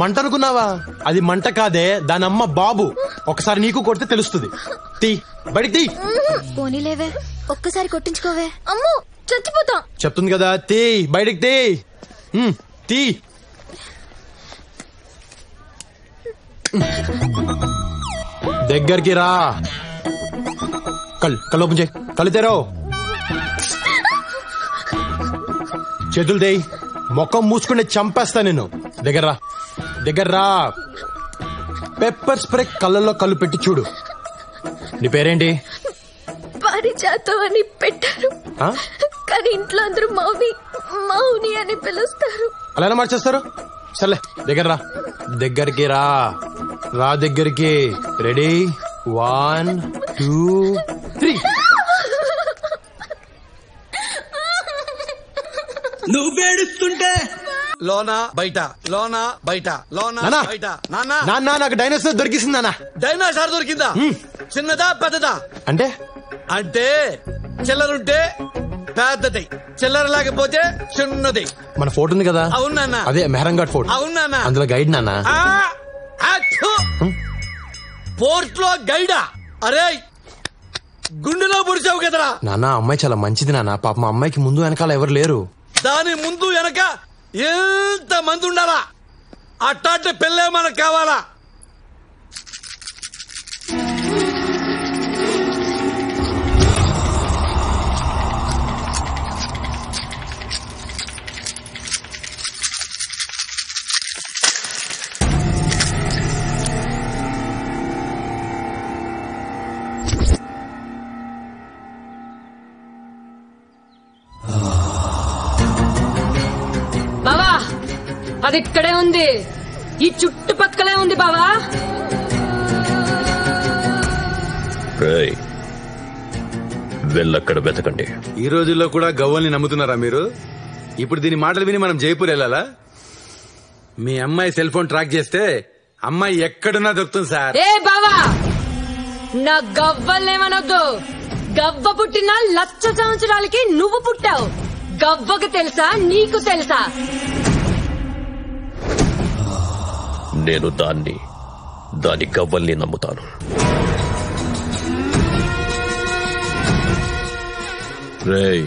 మంట అనుకున్నావా? అది మంట కాదే, దాని అమ్మ బాబు. ఒకసారి నీకు కొడితే తెలుస్తుంది. తీ, బయటికి తీ. పోనీలేవే, ఒక్కసారి కొట్టించుకోవే. అమ్మో, చచ్చిపోతాం. చెప్తుంది కదా, తీ, బయటికి తీ. తీ. దగ్గరికి రా. కళ్ళు ఓపెన్ చేయి. కళ్ళు తెరో. చేతులు దేయి. ముఖం మూసుకుని చంపేస్తా నిన్ను. దగ్గర రా. పెప్పర్ స్ప్రే కళ్ళల్లో కళ్ళు పెట్టి చూడు. నీ పేరేంటి? పారిజాతం అని పెట్టారు, కానీ ఇంట్లో అందరూ మౌని అని పిలుస్తారు. అలా ఎలా మార్చేస్తారు? సర్లే దగ్గరికి రా. దగ్గరికి. రెడీ 1 2 3. నువ్వేడుస్తుంటే లోనా బయట నాన్న నాకు డైనోసార్ దొరికిసింది. నాన్న డైనోసార్ దొరికిందా? చిన్నదా పెద్దదా? అంటే చిల్లరుంటే పెద్దది, చిల్లర లేకపోతే చిన్నది. మన ఫోటో ఉంది కదా? అవునా? అదే మెహరంఘాట్ ఫోటో. అవునా? అందులో గైడ్ నాన్న. పోర్ట్ లో గైడా? అరే గుండెలో పొడిచావు కదరా నాన్న. అమ్మాయి చాలా మంచిది నాన్న. పాప మా అమ్మాయికి ముందు వెనకాల ఎవరు లేరు. దాని ముందు వెనక ఎంత మంది ఉండాలా? అట్టాంటి పెళ్ళే మనకు కావాలా? బావా అది ఇక్కడే ఉంది, ఈ చుట్టుపక్కలే ఉంది బావా. వెళ్ళక్కడ వెతకండి. ఈ రోజుల్లో కూడా గవ్వల్ని నమ్ముతున్నారా మీరు? ఇప్పుడు దీని మాటలు విని మనం జైపూర్ వెళ్ళాలా? మీ అమ్మాయి సెల్ ఫోన్ ట్రాక్ చేస్తే అమ్మాయి ఎక్కడున్నా దొరుకుతుంది సార్. ఏ బావా, నా గవ్వలేమనొద్దు. గవ్వ పుట్టిన 1,00,000 సంవత్సరాలకి నువ్వు పుట్టావు. గవ్వకు తెలుసా, నీకు తెలుసా? నేను దాని గవ్వల్ని నమ్ముతాను. రేయ్,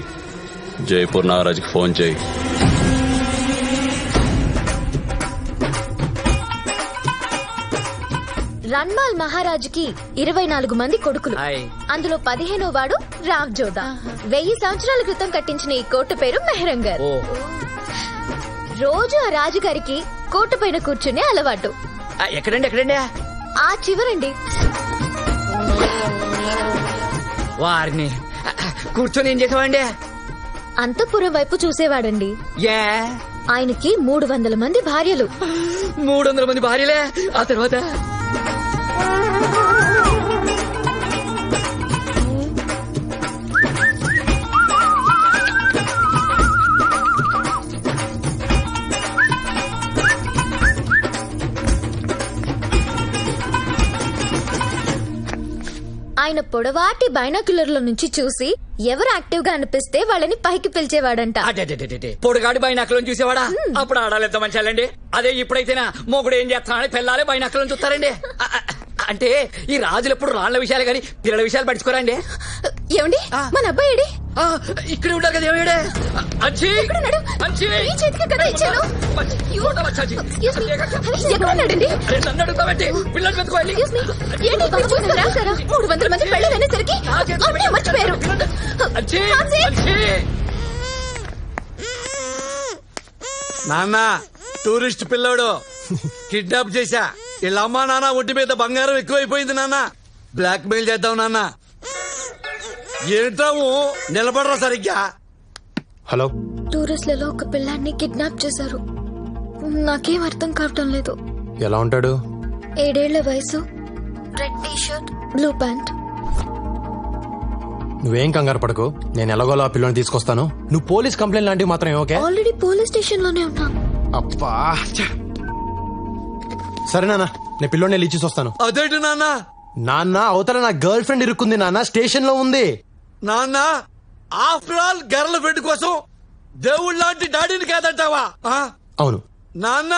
జైపూర్ నాగరాజ్కి ఫోన్ చేయి. రన్మాల్ మహారాజుకి 24 మంది కొడుకులు. అందులో 15వ వాడు రావ్ జోదా. 1000 సంవత్సరాల క్రితం కట్టించిన ఈ కోట పేరు మెహరంగర్. రోజు ఆ రాజుగారికి కోట పైన కూర్చునే అలవాటు. ఎక్కడండి? ఆ చివరండి. వారిని కూర్చొని ఏం చేసావండి? అంతఃపురం వైపు చూసేవాడండి. ఆయనకి 300 మంది భార్యలు. 300 మంది భార్యలే? ఆ తర్వాత ఆయన పొడవాటి బైనాక్యులర్ల నుంచి చూసి ఎవరు యాక్టివ్ గా అనిపిస్తే వాళ్ళని పైకి పిలిచేవాడంట. పొడుగాడి బైనాకులను చూసేవాడా? అప్పుడు ఆడాలి ఎంత మంచాలండి. అదే ఇప్పుడైతేనా మొగుడు ఏం చేస్తానని పిల్లలే బైనాకులను చూస్తారండి. అంటే ఈ రాజులు ఎప్పుడు రాళ్ల విషయాలు గాని పిల్లల విషయాలు పట్టించుకోరండి. ఏమండి మన అబ్బాయి ఇక్కడ ఉంటారు కదా? ఏమయ్యాడే? నన్ను అడుగుతామండి. పిల్లలు పెట్టుకోవాలి. 300 మంది పెళ్ళైనేసరికి మర్చిపోయారు. నాన్న టూరిస్ట్ పిల్లోడు కిడ్నాప్ చేశా. వీళ్ళ అమ్మా నాన్న ఒంటి మీద బంగారం ఎక్కువైపోయింది నాన్న. బ్లాక్ మెయిల్ చేద్దాం నాన్న. ఏంటాము నిలబడరా సరిగ్గా. హలో, టూరిస్ట్లలో ఒక పిల్లాన్ని కిడ్నాప్ చేశారు. నాకేం అర్థం కావటం లేదు. ఎలా ఉంటాడు? 7 ఏళ్ల వయసు, red T shirt, blue pant. నువ్వేం కంగారు పడకు, నేను ఎలాగోలా పిల్లని తీసుకొస్తాను. నువ్వు పోలీస్ కంప్లైంట్ లాంటివి మాత్రం ఓకే? ఆల్రెడీ పోలీస్ స్టేషన్ లోనే ఉన్నా. అబ్బా, సరే నాన్న, నేను పిల్లోని వెళ్ళి ఇచ్చేసి వస్తాను. అదేంటి నాన్న? నాన్న అవతల నా గర్ల్ ఫ్రెండ్ ఇరుక్కుంది నాన్న, స్టేషన్ లో ఉంది. నాన్న ఆఫ్టర్ ఆల్ గర్ల్ ఫ్రెండ్ కోసం దేవుళ్ళ లాంటి డాడీని కాదంటావా? అవును నాన్న,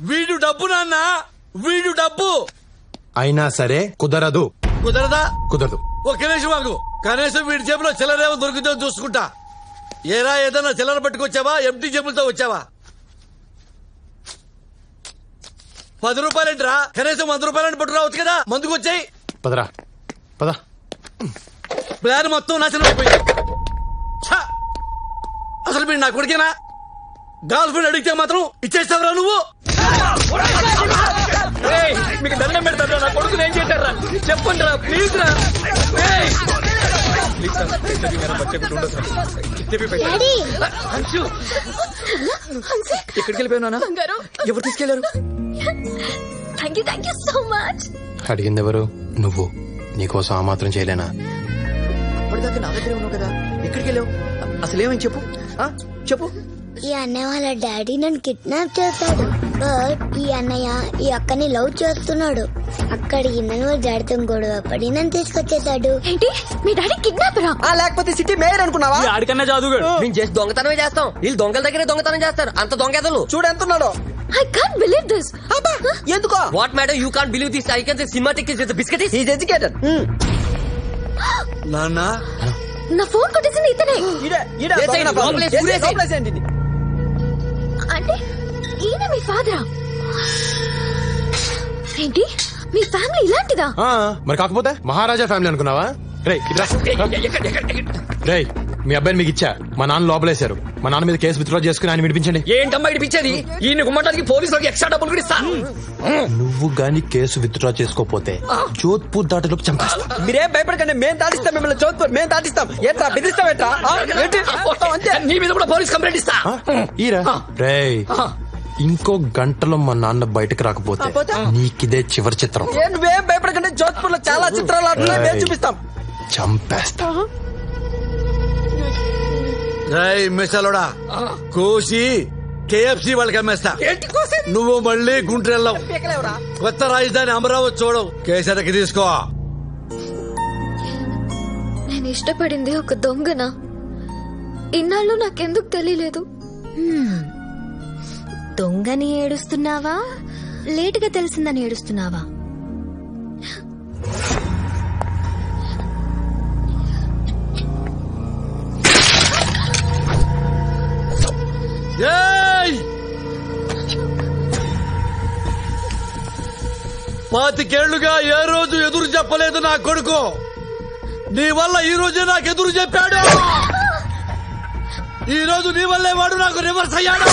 వీడు డబ్బు నాన్న, వీడు డబ్బు. అయినా సరే కుదరదు. కుదరదా? కుదరదు. ఒక్క నిమిషం ఆగు. కనీసం వీడి జేబులో చిల్లరేమో దొరికితే చూసుకుంటా. ఏరా ఏదైనా చిల్లర పట్టుకొచ్చావా? ఎంటీ జేబులతో వచ్చావా? 10 రూపాయలేంట్రా, కనీసం 100 రూపాయలని పట్టు రావచ్చు కదా. ముందుకు వచ్చాయి. పదరా పద. ప్లాన్ మొత్తం నాశనం అయిపోయింది. అసలు మీరు నా కొడుకేనా? గర్ల్ ఫ్రెండ్ అడిగితే మాత్రం ఇచ్చేస్తావురా నువ్వు? మీకు దండం పెడతారా? నా కొడుకు ఏం చేశారా చెప్పండి రా ప్లీజ్ రా. ఎక్కడికి వెళ్ళిపోయినా? ఎవరు తీసుకెళ్లారు? Thank you so much. అడిగింది ఎవరు? నువ్వు. నీకోసం ఆ మాత్రం చేయలేనా? అప్పటిదాకా నా దగ్గరే ఉన్నావు కదా, ఎక్కడికి వెళ్ళావు? అసలు ఏమని చెప్పు చెప్పు. ఈ అన్నయ్య వాళ్ళ డాడీ నన్ను కిడ్నాప్ చేస్తాడు. ఈ అన్నయ్య ఈ అక్కని లవ్ చేస్తున్నాడు. అక్కడికి నన్ను వాళ్ళ డాడీతో గొడవ పడి నన్ను తీసుకొచ్చేసాడు. ఏంటి మీ డాడీ కిడ్నాపరా? లేకపోతే సిటీ మేయర్ అనుకున్నావా? ఆడికన్నా జాదుగాడు. మేము చేసి దొంగతనమే చేస్తాం, వీళ్ళు దొంగల దగ్గరే దొంగతనం చేస్తారు. అంత దొంగలు చూడు ఎంతున్నాడు. I can't believe this. ఎందుకో? What madam you can't believe this? I can say cinematic is biscuit. He is educated. నాన్న నా ఫోన్ కొట్టేసింది ఇతనే. అంటే ఈయన మీ ఫాదరా? ఏంటి మీ ఫ్యామిలీ ఇలాంటిదా? మరి కాకపోతే మహారాజా ఫ్యామిలీ అనుకున్నావా? రే మీ అబ్బాయిని మీకు ఇచ్చా, మా నాన్న లోపలేశారు. మా నాన్న మీద కేసు విత్డ్రా చేసుకుని ఆయన విడిపించండి. ఏంటమ్మా ఇడిపించేది? ఈయన గుమ్మటానికి పోలీసులకు ఎక్స్ట్రా డబ్బులు కూడా ఇస్తా. నువ్వు గాని కేసు విత్డ్రా చేసుకోపోతే జోధ్పూర్ దాటిలోకి చంపేస్తా. మీరేం భయపడకండి, మేము దాటిస్తాం మిమ్మల్ని. జోధ్పూర్ మేము దాటిస్తాం. ఏంట్రా బెదిరిస్తాం? ఏంట్రా నీ మీద కూడా పోలీస్ కంప్లైంట్ ఇస్తా. రే ఇంకో గంటలో మా నాన్న బయటకు రాకపోతే నీకిదే చివరి చిత్రం. నువ్వేం భయపడకండి, జోధ్పూర్ లో చాలా చిత్రాలు ఆడుతున్నాయి, మేము చూపిస్తాం. చంపేస్తా. మిసలోడా కోసి KFC వాళ్ళకి అమ్మేస్తా. నువ్వు మళ్ళీ గుంటూరు వెళ్ళావు. కొత్త రాజధాని అమరావతి చూడవు. కేసరికి తీసుకో. నేను ఇష్టపడింది ఒక దొంగనా? ఇన్నాళ్ళు నాకెందుకు తెలియలేదు? దొంగని ఏడుస్తున్నావా, లేటుగా తెలిసిందని ఏడుస్తున్నావా? పాతికేళ్లుగా ఏ రోజు ఎదురు చెప్పలేదు నా కొడుకు. నీ వల్ల ఈ రోజే నాకు ఎదురు చెప్పాడు. ఈ రోజు నీ వల్లే వాడు నాకు రివర్స్ అయ్యాడు.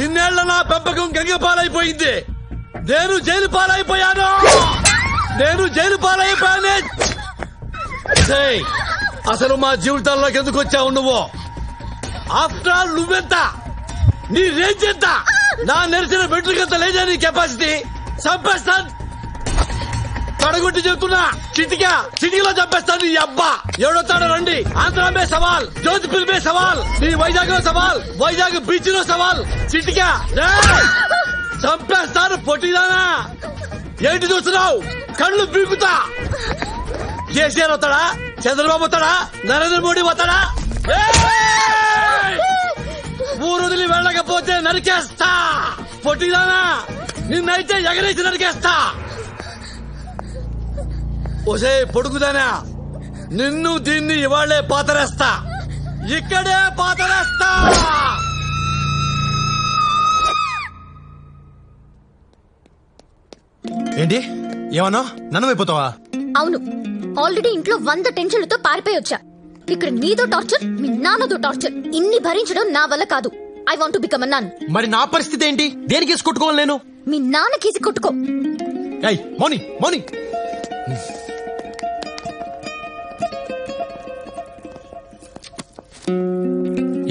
ఇన్నేళ్ల నా పెంపకం గంగ పాలైపోయింది. నేను జైలు పాలైపోయాను. అసలు మా జీవితాల్లోకి ఎందుకు వచ్చావు నువ్వు? ఆఫ్టర్ ఆల్ నువ్వెంత, నీ రేంజ్ ఎంత? నా నెరిసిన బెడ్రూకంత లేదా నీ కెపాసిటీ? చంపేస్తాను, తడగొట్టి చెప్తున్నా. సిటీలో చంపేస్తాను. నీ అబ్బా ఎవడొస్తాడో రండి. ఆంధ్ర మే సవాల్, జోధ్పూర్ మే సవాల్, నీ వైజాగ్ లో సవాల్, వైజాగ్ బీచ్ లో సవాల్. చిటికా చంపేస్తాను. పొట్టిదానా ఏంటి చూస్తున్నావు? కళ్ళు పీకుతా. కేసీఆర్ వస్తాడా? చంద్రబాబు వస్తాడా? నరేంద్ర మోడీ వస్తాడా? ఊరు వదిలి వెళ్ళకపోతే నరికేస్తా. పొట్టిదానా నిన్నైతే ఎగరేసి నరికేస్తా. ఒసే పొడుగుదానా, నిన్ను దీన్ని ఇవాళ్లే పాతరేస్తా. ఇక్కడే పాతరేస్తా. ఏంటి ఏమన్నా నన్ను అయిపోతావా? అవును, ఆల్రెడీ ఇంట్లో 100 టెన్షన్లతో పారిపోయి వచ్చా. ఇక్కడ నీతో టార్చర్, మీ నాన్నతో టార్చర్. ఇన్ని భరించడం నా వల్ల కాదు. I want to become a nun. మరి నా పరిస్థితి ఏంటి? దేనికి కేసు కొట్టుకోవాలి నేను? మీ నాన్న కేసి కొట్టుకో. మౌని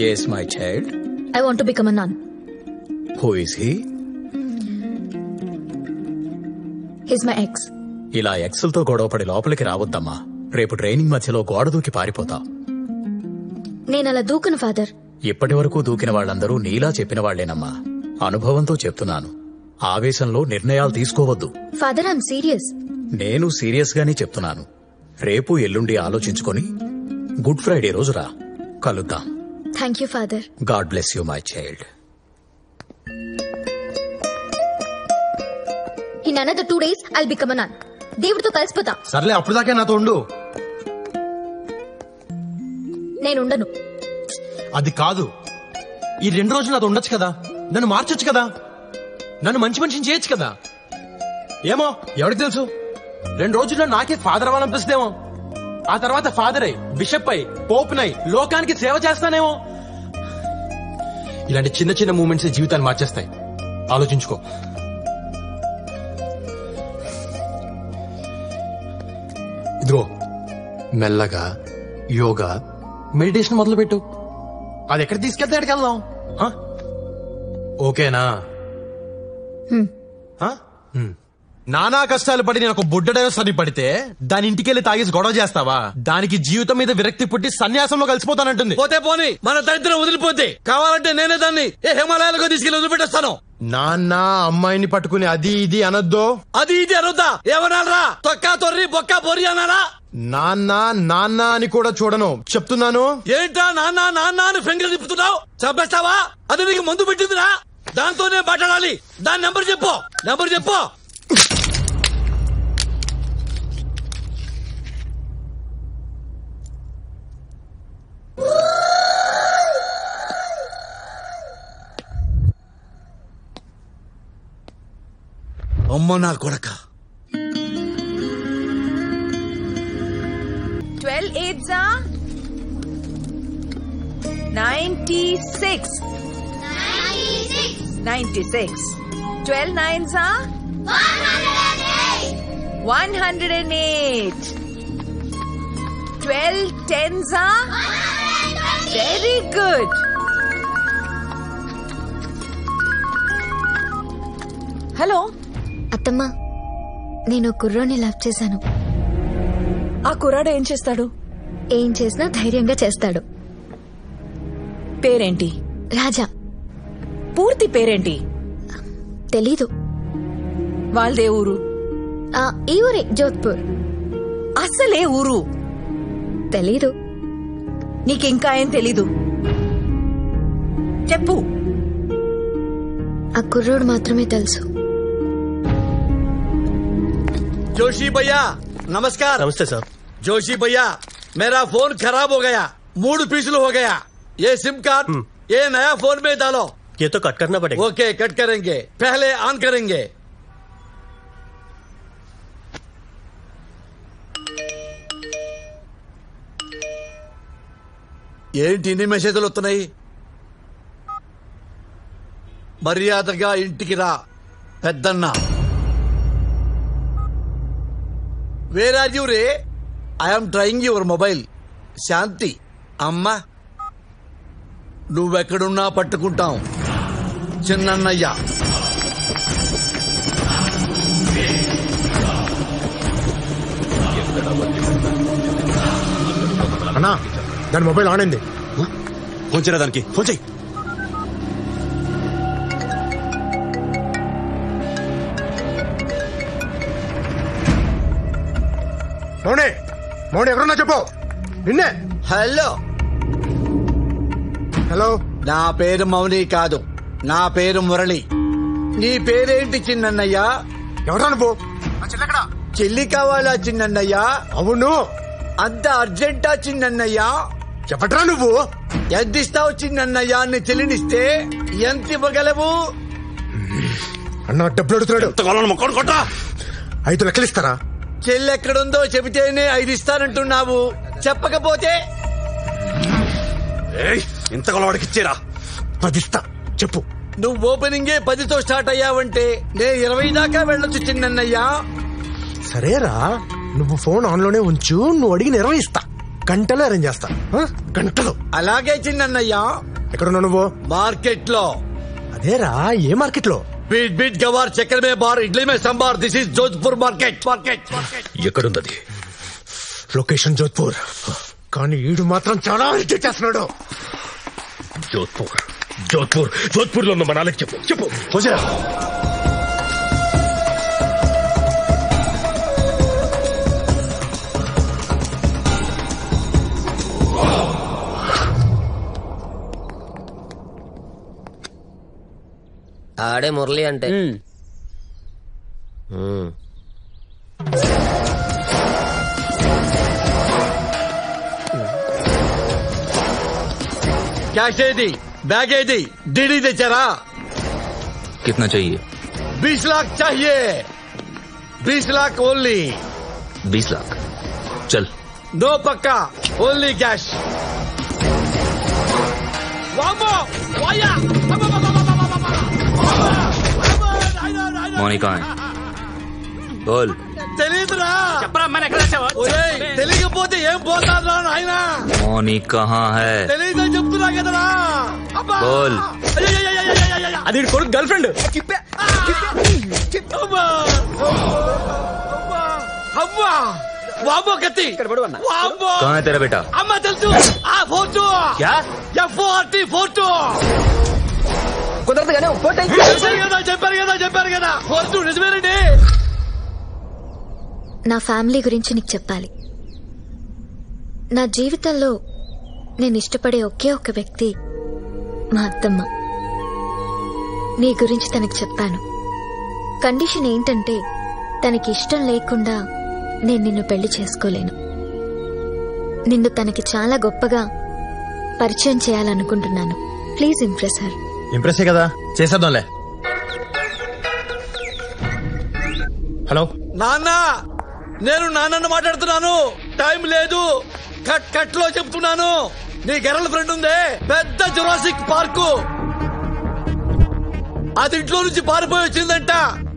Yes, my child. I want to become a nun. Who is he? He's my ex. ఇలా ఎక్సెల్తో గొడవపడి లోపలికి రావద్దమ్మా. రేపు ట్రైనింగ్ మధ్యలో గోడ దూకి పారిపోతావు. నేను అలా దూకను ఫాదర్. ఇప్పటి వరకు దూకిన వాళ్ళందరూ నీలా చెప్పిన వాళ్లేనమ్మా. అనుభవంతో చెప్తున్నాను. ఆవేశంలో నిర్ణయాలు తీసుకోవద్దు. Father I'm serious. నేను సీరియస్ గానే చెప్తున్నాను. రేపు ఎల్లుండి ఆలోచించుకొని గుడ్ ఫ్రైడే రోజు రా, కలుద్దాం. Thank you father. God bless you my child. In another 2 days I'll become a nun. దేవుడితో కలిసిపోతా. సర్లే, అప్పుడు దాకా నాతో ఉండు. నేనుండను. అది కాదు, ఈ 2 రోజులు నాతో ఉండొచ్చు కదా, నన్ను మార్చొచ్చు కదా. నన్ను మంచి మనిషిని చేయొచ్చు కదా. ఏమో ఎవరికి తెలుసు, 2 రోజుల్లో నాకే ఫాదర్ అవ్వాలనిపిస్తుందేమో. ఆ తర్వాత ఫాదర్ అయి, బిషప్ అయి, పోప్ నై లోకానికి సేవ చేస్తానేమో. ఇలాంటి చిన్న చిన్న మూమెంట్స్ జీవితాన్ని మార్చేస్తాయి. ఆలోచించుకో. ఇదిగో మెల్లగా యోగా, మెడిటేషన్ మొదలు పెట్టు. అది ఎక్కడ తీసుకెళ్తే ఎక్కడికి వెళ్దాం. ఓకేనా? నానా కష్టాలు పడి నేను ఒక బుడ్డడైన సరి పడితే దాని ఇంటికెళ్ళి తాగేసి గొడవ చేస్తావా? దానికి జీవితం మీద విరక్తి పుట్టి సన్యాసంలో కలిసిపోతానంటుంది. పోతే పోనీ, మన దరిద్రం వదిలిపోతే కావాలంటే నేనే దాన్ని హిమాలయాలకు తీసుకెళ్లి వదిలిపెట్టేస్తాను. నాన్న అమ్మాయిని పట్టుకుని అది ఇది అనొద్దు. అది ఇది అనొద్దా? ఏమనాలరా? తొక్కా తొర్రి బొక్క బొర్రి అనాలా? నాన్న నాన్న అని కూడా చూడను, చెప్తున్నాను. ఏంటా నాన్న నాన్న అని ఫింగర్ తిప్పుతున్నావు? చంపేస్తావా? అది నీకు మందు పెట్టిందిరా, దాంతోనే మాట్లాడాలి. దాని నెంబర్ చెప్పు, నెంబర్ చెప్పు. అమ్మ నా కొడక. 12 8s are 96. 96. 12 9s are 108. 12 10s are very good. Hello అత్తమ్మా, నేను కుర్రోని లవ్ చేశాను. ఆ కుర్రాడు ఏం చేస్తాడు? ఏం చేసినా ధైర్యంగా చేస్తాడు. పేరేంటి? రాజా. పూర్తి పేరేంటి? తెలీదు. వాళ్ళదే ఊరు? ఈ ఊరే, జోధ్పూర్. అసలే ఊరు? తెలీదు. నీకింకా ఏం తెలీదు? చెప్పు. ఆ కుర్రోడు మాత్రమే తెలుసు. जोशी भैया नमस्कार। नमस्ते सर। जोशी भैया मेरा फोन खराब हो गया, मूड पिछल हो गया। ये सिम कार्ड ये नया फोन में डालो। ये तो कट करना पड़ेगा। ओके कट करेंगे, पहले ऑन करेंगे। ఏంటి ఇన్ని మెసేజ్లు వస్తున్నాయి? మర్యాదగా ఇంటికి రా పెద్దన్న. వేర్ ఆర్ యూ రే? I'm trying your mobile. Shanti అమ్మ నువ్వెక్కడున్నా పట్టుకుంటాం. చిన్నన్నయ్య అన్నా దాని మొబైల్ ఆన్ అయింది. ఫోన్ చేయరా దానికి, ఫోన్ చేయి. మౌనే మౌనే ఎక్కడున్నా చెప్పు. నిన్నే. Hello hello. నా పేరు మౌని కాదు, నా పేరు మురళి. నీ పేరేంటి చిన్నన్నయ్య? ఎవరా నువ్వు? చెల్లి కావాలా చిన్నన్నయ్య? అవును. అంత అర్జెంటా చిన్నన్నయ్య? చెప్పట్రా నువ్వు. ఎంత ఇస్తావు చిన్నన్నయ్య? నీ చెల్లినిస్తే ఎంత ఇవ్వగలవు? అన్న డబ్బులు అడుగుతున్నాడు. 5 లక్షలు ఇస్తారా? చెల్లి ఎక్కడుందో చెబితేనే 5 ఇస్తానంటున్నావు, చెప్పకపోతే ఇంత వాడికి ఇచ్చేరా. 10 ఇస్తా చెప్పు. నువ్వు ఓపెనింగే 10తో స్టార్ట్ అయ్యావంటే నేను 20 దాకా వెళ్ళొచ్చు చిన్నన్నయ్య. సరేరా, నువ్వు ఫోన్ ఆన్ లోనే ఉంచు. నువ్వు అడిగిన 20 ఇస్తా. గంటలో అరేంజ్ చేస్తా. గంటలో. అలాగే చిన్నన్నయ్య. ఎక్కడున్నా నువ్వు? మార్కెట్ లో. అదేరా, ఏ మార్కెట్ లో? बीट बीट गवार चक्कर में बार इडली में संभार. This is Jodhpur market. ఎక్కడున్నది? లొకేషన్ జోధ్పూర్. కానీ ఈడు మాత్రం చాలా అరిచి చేస్తున్నాడు. జోధ్పూర్ జోధ్పూర్ జోధ్పూర్ లో ఉన్న మనాలకి చెప్పు చెప్పు. పోజరా. ఆడే మురళి అంటే. క్యాష్ ఏది? బ్యాగ్ ఏది? డీడీ తెచ్చారా? कितना चाहिए? 20 लाख चाहिए, 20 लाख ओनली। 20 लाख चल। नो पक्का, ओनली कैश। మౌని कहाँ है? बोल। తెలీదురా తెలియకపోతే ఏం పోతారా నాయన? మౌని कहाँ है? తెలీదని చెప్తున్నా కదరా. बोल। అది కొడుకు గర్ల్ ఫ్రెండ్. అమ్మా వామ్మో కత్తి. వామ్మో. कहाँ है तेरा बेटा? అమ్మ తెలుసు. ఆ ఫోటో क्या? F40 ఫోటో కుదరదు కానీ ఫోటో చెప్పారు కదా ఫోటో నిజమేనండి. నా ఫ్యామిలీ గురించి నీకు చెప్పాలి. నా జీవితంలో నేను ఇష్టపడే ఒకే ఒక వ్యక్తి మా అత్తమ్మ. నీ గురించి తనకు చెప్పాను. కండిషన్ ఏంటంటే తనకి ఇష్టం లేకుండా నేను నిన్ను పెళ్లి చేసుకోలేను. నిన్ను తనకి చాలా గొప్పగా పరిచయం చేయాలనుకుంటున్నాను. Please impress her. ఇంప్రెస్ కదా, చేసేద్దాంలే. హలో నాన్న, నేను నాన్నను మాట్లాడుతున్నాను. టైం లేదు, కట్ లో చెప్తున్నాను. నీ గర్ల్ ఫ్రెండ్ ఉందే పెద్ద జురాసిక్ పార్కు, అది ఇంట్లో నుంచి పారిపోయి వచ్చిందంట.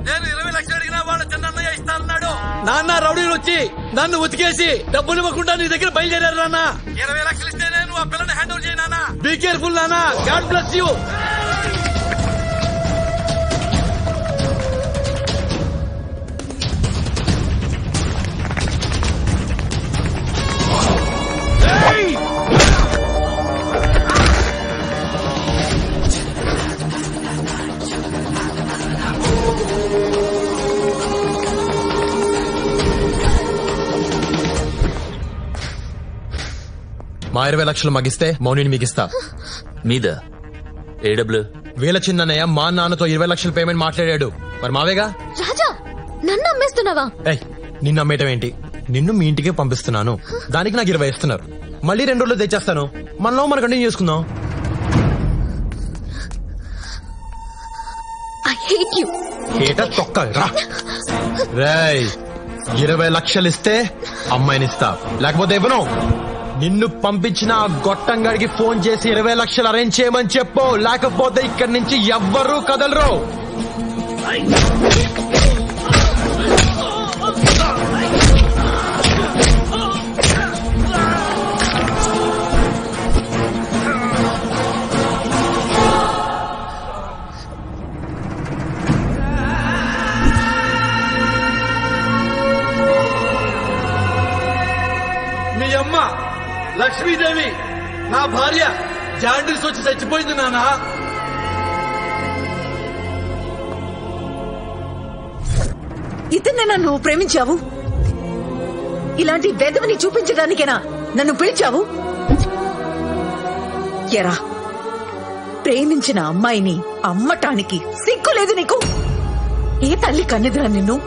నేను 20 లక్షలు అడిగినా వాళ్ళ చిన్నయ్య ఇస్తానన్నాడు. నాన్న రౌడీలు వచ్చి నన్ను ఉతికేసి డబ్బులు ఇవ్వకుండా నీ దగ్గర బయలుదేరారు నాన్న. 20 లక్షలు ఇస్తే నేను ఆ పిల్లని హ్యాండ్ ఓవర్ చేయను నాన్న. బీ కేర్ఫుల్ నాన్న. God bless you. మా 20 లక్షలు మగిస్తే మౌనిని మీకిస్తా. మీద ఏ డబ్బులు? వీళ్ళ చిన్నయ్య మా నాన్నతో 20 లక్షల పేమెంట్ మాట్లాడాడు. మరి మావేగా. రాజా, నన్ను అమ్మేస్తున్నావా? ఏయ్, నిన్ను అమ్మేయటం ఏంటి? నిన్ను మీ ఇంటికే పంపిస్తున్నాను. దానికి నాకు 20 ఇస్తున్నారు. మళ్ళీ 2 రోజులు తెచ్చేస్తాను. మనలో మనం కంటిన్యూ చేసుకుందాం. I hate you. ఏటా తొక్క రా. రేయ్, 20 లక్షలు ఇస్తే అమ్మాయినిస్తా, లేకపోతే ఇవ్వను. నిన్ను పంపించిన ఆ గొట్టంగాడికి ఫోన్ చేసి 20 లక్షలు అరేంజ్ చేయమని చెప్పు, లేకపోతే ఇక్కడి నుంచి ఎవ్వరూ కదలరు. మీ అమ్మ లక్ష్మీదేవి నా భార్య జాండీస్ వచ్చి చచ్చిపోయింది నాన్న. ఇతన్నేనా నువ్వు ప్రేమించావు? ఇలాంటి వెధవని చూపించడానికేనా నన్ను పిలిచావు? ఎరా, ప్రేమించిన అమ్మాయిని అమ్మటానికి సిగ్గులేదు నీకు? ఏ తల్లి కన్నెదురా నిన్ను?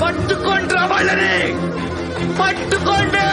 పట్టుకోండి వాళ్ళని, పట్టుకోండి.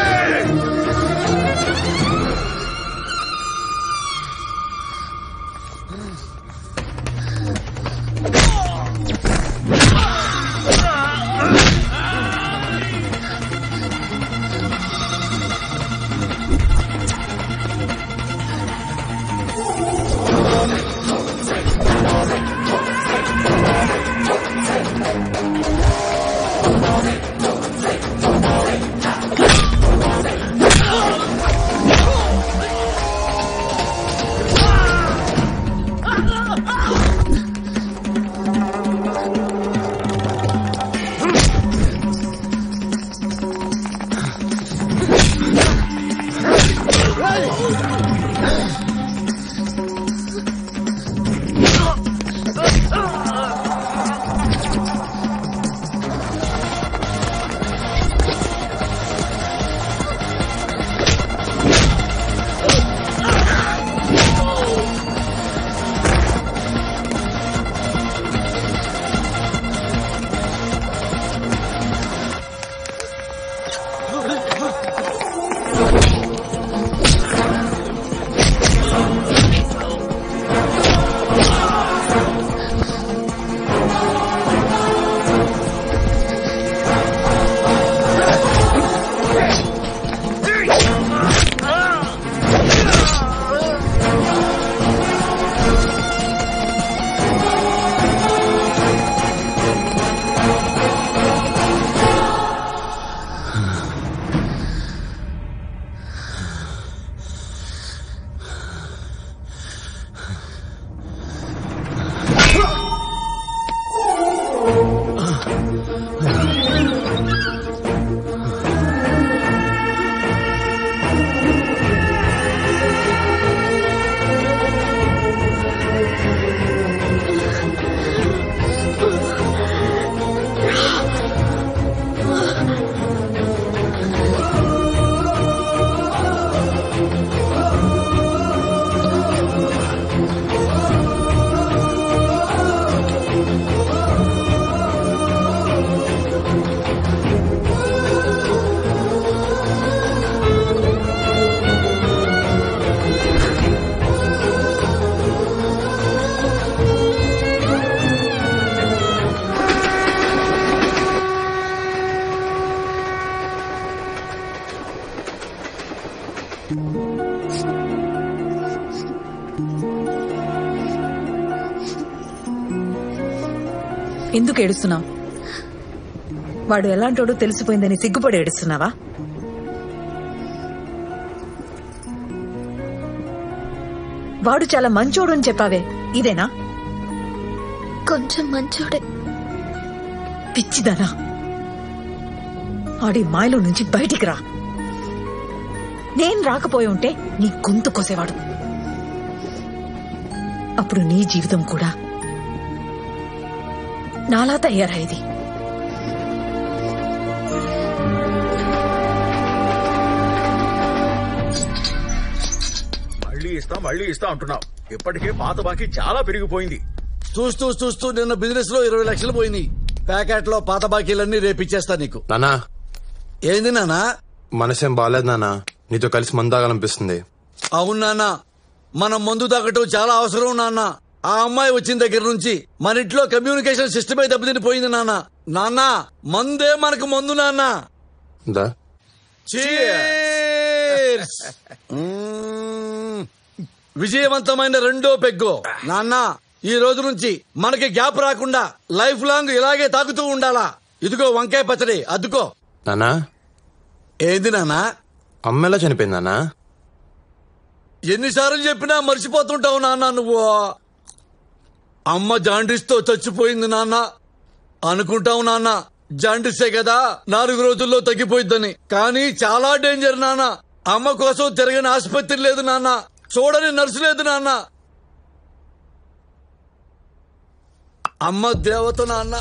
ఎందుకు ఏడుస్తున్నావు? వాడు ఎలాంటోడో తెలిసిపోయిందని సిగ్గుపడి ఏడుస్తున్నావా? వాడు చాలా మంచోడు అని చెప్పావే, ఇదేనా? కొంచెం మంచోడే. పిచ్చిదానా, ఆడి మాయలో నుంచి బయటికి రా. నేను రాకపోయి ఉంటే నీ గొంతు కోసేవాడు. అప్పుడు నీ జీవితం కూడా నాలా తయారయ్యేది. మళ్ళీ ఇస్తా అంటున్నావు. ఇప్పటికే పాత బాకీ చాలా పెరిగిపోయింది. చూస్తూ నిన్న బిజినెస్ లో 20 లక్షలు పోయింది. ప్యాకెట్ లో పాత బాకీలన్నీ రేపిచ్చేస్తా నీకు. నానా, ఏంది నానా? మనసేం బాలేదు నానా, నీతో కలిసి మందాగాలనిపిస్తుంది. అవును నాన్న, మనం మందు తాగటం చాలా అవసరం నాన్న. ఆ అమ్మాయి వచ్చిన దగ్గర నుంచి మన ఇంట్లో కమ్యూనికేషన్ సిస్టమే దెబ్బతినిపోయింది నాన్న. నాన్న, మందే మనకు మందు నాన్న. Cheers! విజయవంతమైన రెండో పెగ్గు నాన్న. ఈ రోజు నుంచి మనకి గ్యాప్ రాకుండా లైఫ్ లాంగ్ ఇలాగే తాగుతూ ఉండాలా. ఇదిగో వంకాయ పచ్చడి అద్దుకో. నానా, ఏంది నాన్నా? అమ్మ ఎలా చనిపోయింది నానా? ఎన్నిసార్లు చెప్పినా మర్చిపోతుంటావు నాన్న నువ్వు. అమ్మ జాండీస్ తో చచ్చిపోయింది నాన్న. అనుకుంటావు నాన్న జాండీసే కదా 4 రోజుల్లో తగ్గిపోయిద్దని. కానీ చాలా డేంజర్ నాన్న. అమ్మ కోసం తిరగని ఆసుపత్రి లేదు నాన్న, చూడని నర్సు లేదు నాన్న. అమ్మ దేవత నాన్న.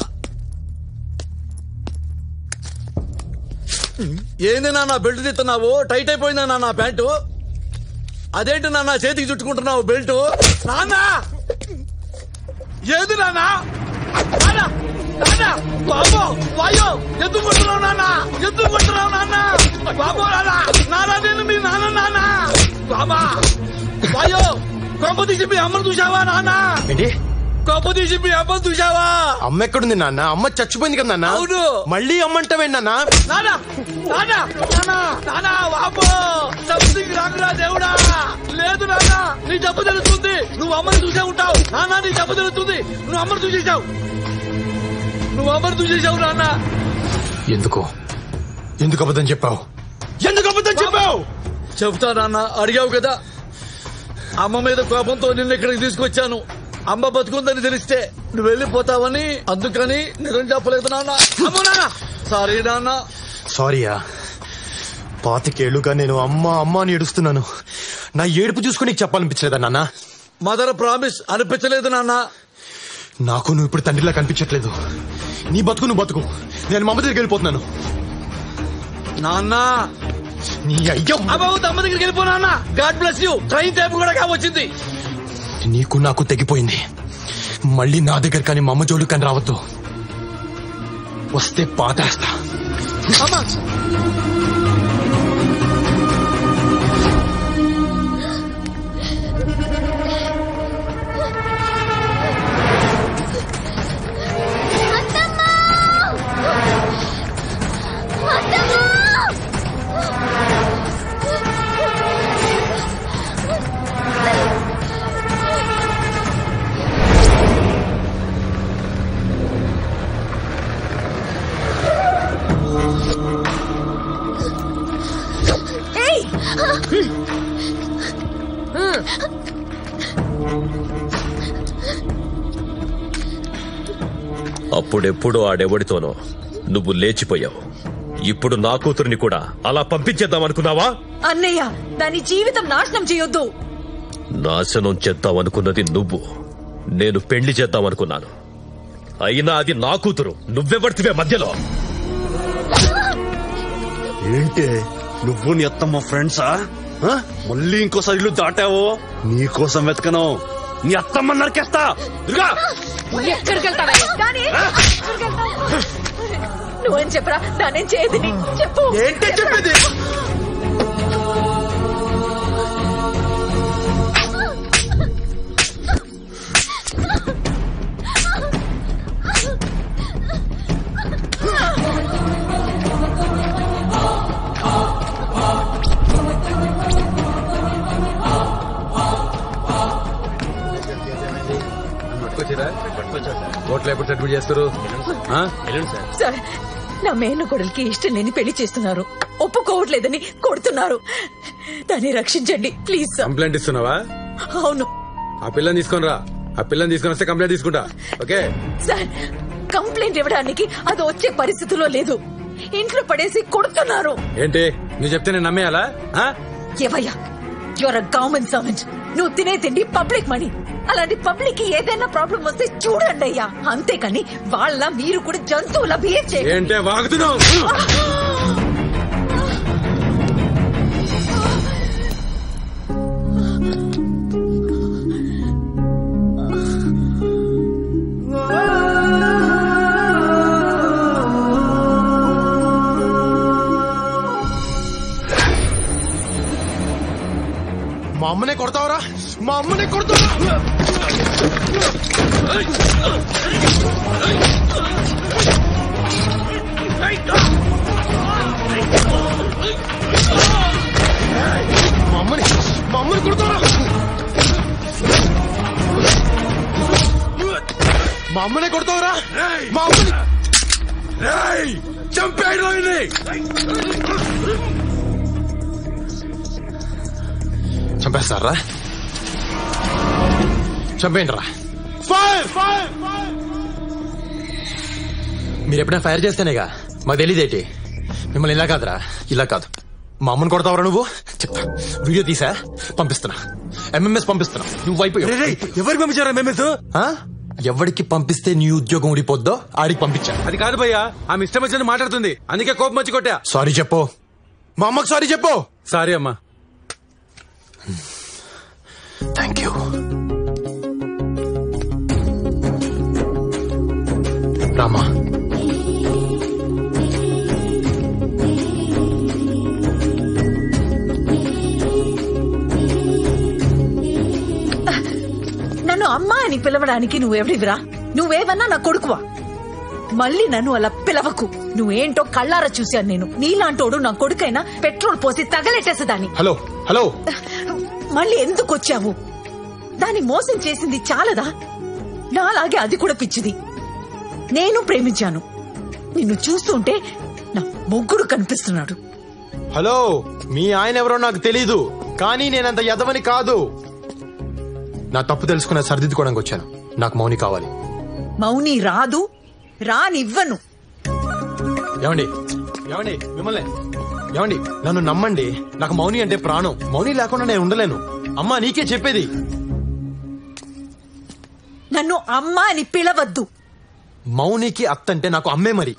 ఏంది నాన్న బెల్ట్ తీస్తున్నావు? టైట్ అయిపోయిందా నాన్న ప్యాంటు? అదేంటి నాన్న చేతికి చుట్టుకుంటున్నావు బెల్ట్? నాన్న ఏది నాన్న? బాబో వాయో ఎందుకు కొట్టున్నావు నాన్న? ఎందుకు కొట్టున్నావు నాన్న? బాబో నాన్న నేను మీ నాన్న నాన్న. బాబా వాయో కొంప తీసి మీ అమ్మను చూసావా నాన్న? కొంప తీసి మీ అమ్మను చూసావా? అమ్మ ఎక్కడుంది నాన్న? అమ్మ చచ్చిపోయింది కదా నాన్న. అవును. మళ్ళీ అమ్మంటావేంటి నాన్న? బాబో సంథింగ్ రాకురా దేవుడా. లేదు నాన్న, నీ జబ్బు తెలుస్తుంది. నువ్వు అమ్మని చూసే ఉంటావు నాన్న. నీ జబ్బు తెలుస్తుంది. నువ్వు అమ్మని చూసేసావు. నువ్వు అమ్మని చూసేసావు నాన్న. ఎందుకు అబద్ధం చెప్పావు? చెప్తా నాన్న, అడిగావు కదా. అమ్మ మీద కోపంతో నిన్న ఇక్కడికి తీసుకొచ్చాను. అమ్మ బతుకుందని తెలిస్తే నువ్వు వెళ్ళిపోతావని, అందుకని నిజం చెప్పలేదు నాన్న. అమ్మో నాన్న, సారీ నాన్న. సారీయా? 25 ఏళ్లుగా నేను అమ్మ అని ఏడుస్తున్నాను. నా ఏడుపు చూసుకుని నీకు చెప్పాలనిపించలేదా నాన్న? మదర్ ప్రామిస్ అనిపించలేదు నాన్న. నాకు నువ్వు ఇప్పుడు తండ్రిలా కనిపించట్లేదు. నీ బతుకు నువ్వు బతుకు. నేను మా అమ్మ దగ్గరికి వెళ్ళిపోతున్నాను. నాన్న నీ అయ్యో అమ్మ దగ్గరికి వెళ్ళిపో నాన్న. God bless you. Train time కూడా కావచ్చింది. నీకు నాకు తెగిపోయింది. మళ్ళీ నా దగ్గర కానీ మా అమ్మ జోడు కానీ రావద్దు. వస్తే పాతేస్తా. అమ్మా అప్పుడెప్పుడు ఆడెవడితోనో నువ్వు లేచిపోయావు. ఇప్పుడు నా కూతురిని కూడా అలా పంపించేద్దామనుకున్నావా? అన్నయ్య, దాని జీవితం నాశనం చేయొద్దు. నాశనం చేద్దామనుకున్నది నువ్వు, నేను పెళ్లి చేద్దామనుకున్నాను. అయినా అది నా కూతురు. నువ్వెవడితివే మధ్యలో? ఏంటే నువ్వు నీ అత్తమ్మ ఫ్రెండ్సా? మళ్ళీ ఇంకోసారి ఇల్లు దాటావో నీకోసం వెతకను. నీ అత్తమ్మ నరికేస్తా. ఎక్కడికి వెళ్తావా? నువ్వేం చెప్పరా? దానేం చేయదు. చెప్పు. ఏంటి చెప్పేది? పట్టుకొచ్చిరా కోర్టులో ఎప్పుడు సెటిల్ చేస్తారు సార్ నా మేనకోడలికి ఇష్టం లేని పెళ్లి చేస్తున్నారు, ఒప్పుకోవట్లేదని కొడుతున్నారు. దాన్ని రక్షించండి ప్లీజ్ సార్. కంప్లైంట్ ఇస్తున్నావా? అవును. ఆ పిల్లని తీసుకొని రా, ఆ పిల్లని తీసుకొని వస్తే కంప్లైంట్ తీసుకుంటా. ఓకే సార్, కంప్లైంట్ ఇవ్వడానికి అది వచ్చే పరిస్థితిలో లేదు. ఇంట్లో పడేసి కొడుతున్నారు. ఏంటి నువ్వు చెప్తే నేను నమ్మేయాలా? ఏవయ్యా, యువర్ గవర్నమెంట్ సర్వెంట్. నువ్వు తినే తిండి పబ్లిక్ మనీ. అలాంటి పబ్లిక్ కి ఏదైనా ప్రాబ్లం వస్తే చూడండి అయ్యా, అంతేకాని వాళ్ళ మీరు కూడా జంతువుల బిహేవ్ చేయండి. ఏంటే వాగుతున్నావు? మా అమ్మనే కొడతావరా? మా అమ్మనే కొడతావరా? మా అమ్మని కొడతావరా? మా అమ్మనే కొడతావరా? మా అమ్మని చంపేయడం. చంపేస్తారా? చంపేయండి రా. మీరు ఎప్పుడైనా ఫైర్ చేస్తేనేగా మాకు తెలియదేటి. మిమ్మల్ని ఇలా కాదురా, ఇలా కాదు. మా అమ్మని కొడతావరా నువ్వు? చెప్తా, వీడియో తీసా పంపిస్తున్నా, ఎంఎంఎస్ పంపిస్తున్నా. నువ్వు అయిపోయావు. ఎవరికి పంపించారా ఎంఎంఎస్? ఎవరికి పంపిస్తే నీ ఉద్యోగం ఊడిపోద్దో ఆడికి పంపించా. అది కాదు భయ్యా, ఆమె ఇష్టం వచ్చినట్టు మాట్లాడుతుంది, అందుకే కోపం వచ్చి కొట్టా. సారీ చెప్పు, మా అమ్మకి సారీ చెప్పు. సారీ అమ్మా. Thank you. రామా, నన్ను అమ్మా అని పిలవడానికి నువ్వెవడివిరా? నువ్వేవన్నా నా కొడుకువా? మళ్ళీ నన్ను అలా పిలవకు. నువ్వేంటో కళ్ళారా చూశాను నేను. నీలాంటోడు నా కొడుకైనా పెట్రోల్ పోసి తగలెట్టేసేదాన్ని. హలో హలో, మళ్ళీ ఎందుకు వచ్చావు? దాన్ని మోసం చేసింది చాలదా? నాలాగే అది కూడా పిచ్చిది. నేను ప్రేమించాను. నిన్ను చూస్తుంటే నా మొగ్గుడు కనిపిస్తున్నాడు. హలో, మీ ఆయన ఎవరో నాకు తెలీదు, కానీ నేనంత ఎదవని కాదు. నా తప్పు తెలుసుకున్న సరిదిద్దుకోవడానికి వచ్చాను. నాకు మౌని కావాలి. మౌని రాదు, రానివ్వను. ఏమండి ఏమండి మిమ్మల్ని ఏమండి, నన్ను నమ్మండి. నాకు మౌని అంటే ప్రాణం. మౌని లేకుండా నేను ఉండలేను. అమ్మా, నీకే చెప్పేది. నన్ను అమ్మా అని పిలవద్దు. మౌనికి అత్తంటే నాకు అమ్మే. మరి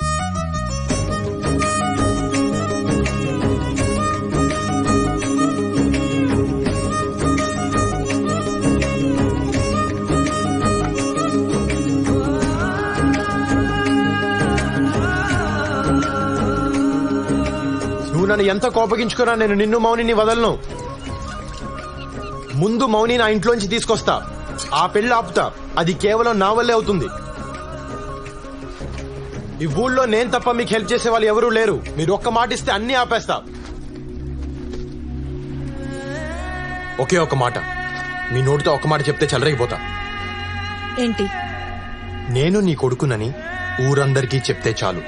నువ్వు నన్ను ఎంత కోపగించుకున్నా నేను నిన్ను మౌనిని వదలను. ముందు మౌని నా ఇంట్లోంచి తీసుకొస్తా, ఆ పెళ్లి ఆపుతా. అది కేవలం నా వల్లే అవుతుంది. ఈ ఊళ్ళో నేను తప్ప మీకు హెల్ప్ చేసే వాళ్ళు ఎవరూ లేరు. మీరు ఒక్క మాట ఇస్తే అన్ని ఆపేస్తా. ఒకే ఒక్క మాట, మీ నోటితో ఒక్క మాట చెప్తే చెలరేగిపోతా. ఏంటి? నేను నీ కొడుకునని ఊరందరికీ చెప్తే చాలు.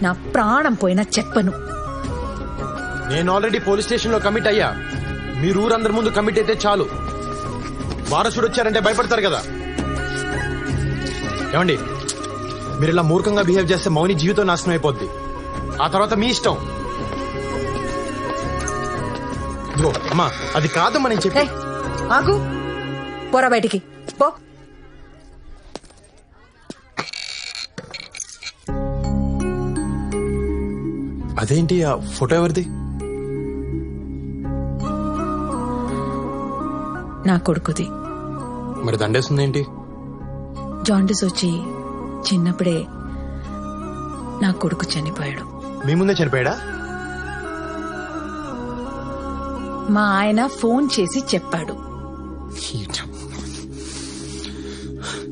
నా ప్రాణం పోయినా చెప్పను. నేను ఆల్రెడీ పోలీస్ స్టేషన్ లో కమిట్ అయ్యా. మీరు ఊరందరి ముందు కమిట్ అయితే చాలు. వారసుడు వచ్చారంటే భయపడతారు కదా. ఏమండి, మీరు ఇలా మూర్ఖంగా బిహేవ్ చేస్తే మౌని జీవితం నాశనం అయిపోద్ది. ఆ తర్వాత మీ ఇష్టం. ఇదిగో అమ్మా, అది కాదమ్మా నేను చెప్పే. ఆగు, పోరా బయటికి పో. అదేంటి ఆ ఫోటో ఎవరిది? నా కొడుకుది. మరి దండేస్తుందేంటి? జాండిస్ వచ్చి చిన్నప్పుడే నా కొడుకు చనిపోయాడు. మీ ముందే చనిపోయాడా? మా ఆయన ఫోన్ చేసి చెప్పాడు.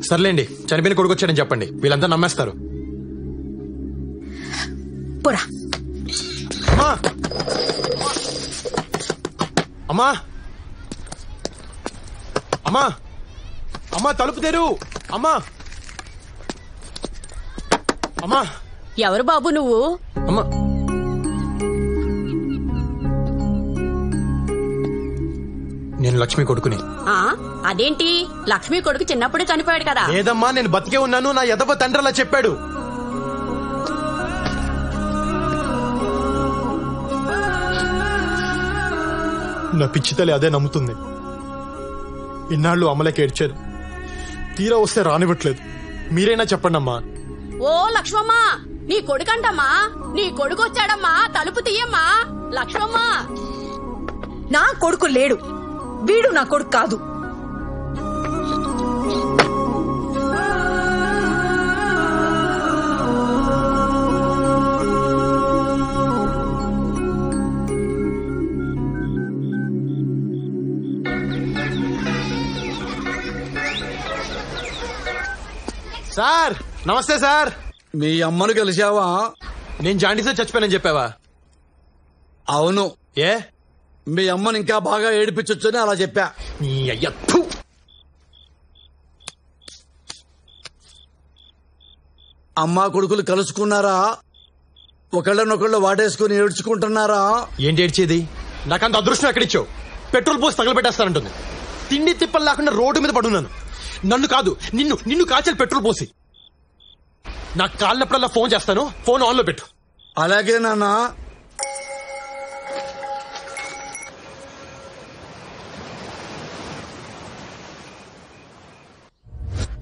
సర్లేండి, చనిపోయిన కొడుకు వచ్చాడని చెప్పండి, వీళ్ళంతా నమ్మేస్తారు. పోరా. అమ్మా అమ్మా అమ్మా తలుపు తెరు. అమ్మా అమ్మా. ఎవరు బాబు నువ్వు? అమ్మా నేను లక్ష్మి కొడుకుని. అదేంటి లక్ష్మి కొడుకు చిన్నప్పుడే చనిపోయాడు కదా? లేదమ్మా నేను బతికే ఉన్నాను. నా ఎదవ తండ్రి అలా చెప్పాడు. నా పిచ్చి తల్లి అదే నమ్ముతుంది. ఇన్నాళ్ళు అమ్మలకి ఏడ్చాను, తీరా వస్తే రానివ్వట్లేదు. మీరైనా చెప్పండి అమ్మా. ఓ లక్ష్మమ్మ, నీ కొడుకంటమ్మా, నీ కొడుకు వచ్చాడమ్మా, తలుపు తీయమ్మా. లక్ష్మమ్మ, నా కొడుకు లేడు, వీడు నా కొడుకు కాదు. సార్ నమస్తే సార్. మీ అమ్మను కలిసావా? నేను జాండీసే చచ్చిపోయానని చెప్పావా? అవును. ఏ మీ అమ్మని ఇంకా బాగా ఏడిపించొచ్చని అలా చెప్పా. నీ అయ్య థు. అమ్మా కొడుకులు కలుసుకున్నారా? ఒకళ్ళనొకళ్ళు వాడేసుకుని ఏడ్చుకుంటున్నారా? ఏంటి ఏడ్చేది? నాకంత అదృష్టం ఎక్కడిచ్చావు? పెట్రోల్ పోసి తగలబెట్టేస్తానంటుంది. తిండి తిప్పలు లేకుండా రోడ్డు మీద పడున్నాను. నన్ను కాదు నిన్ను కాల్చాలి పెట్రోల్ పోసి. నాకు కాళ్ళప్పుడల్లా ఫోన్ చేస్తాను, ఫోన్ ఆన్ లో పెట్టు. అలాగే నాన్నా.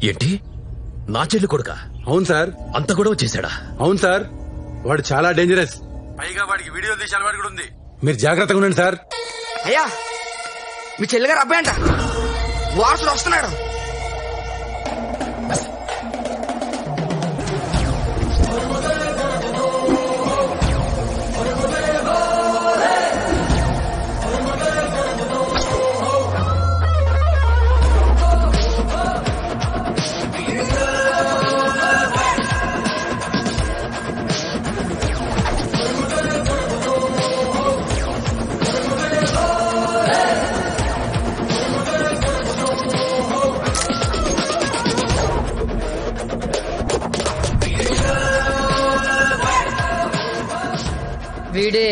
ఏంటి నా చెల్లి కొడుక? అవును సార్. అంత గొడవ చేశాడా? అవును సార్, వాడు చాలా డేంజరస్. పైగా వాడికి వీడియో తీసే అలవాటు కూడా ఉంది. మీరు జాగ్రత్తగా ఉండండి సార్. అయ్యా మీ చెల్లిగారు అబ్బాయి అంట, వారసుడు వస్తున్నాడు. వీడే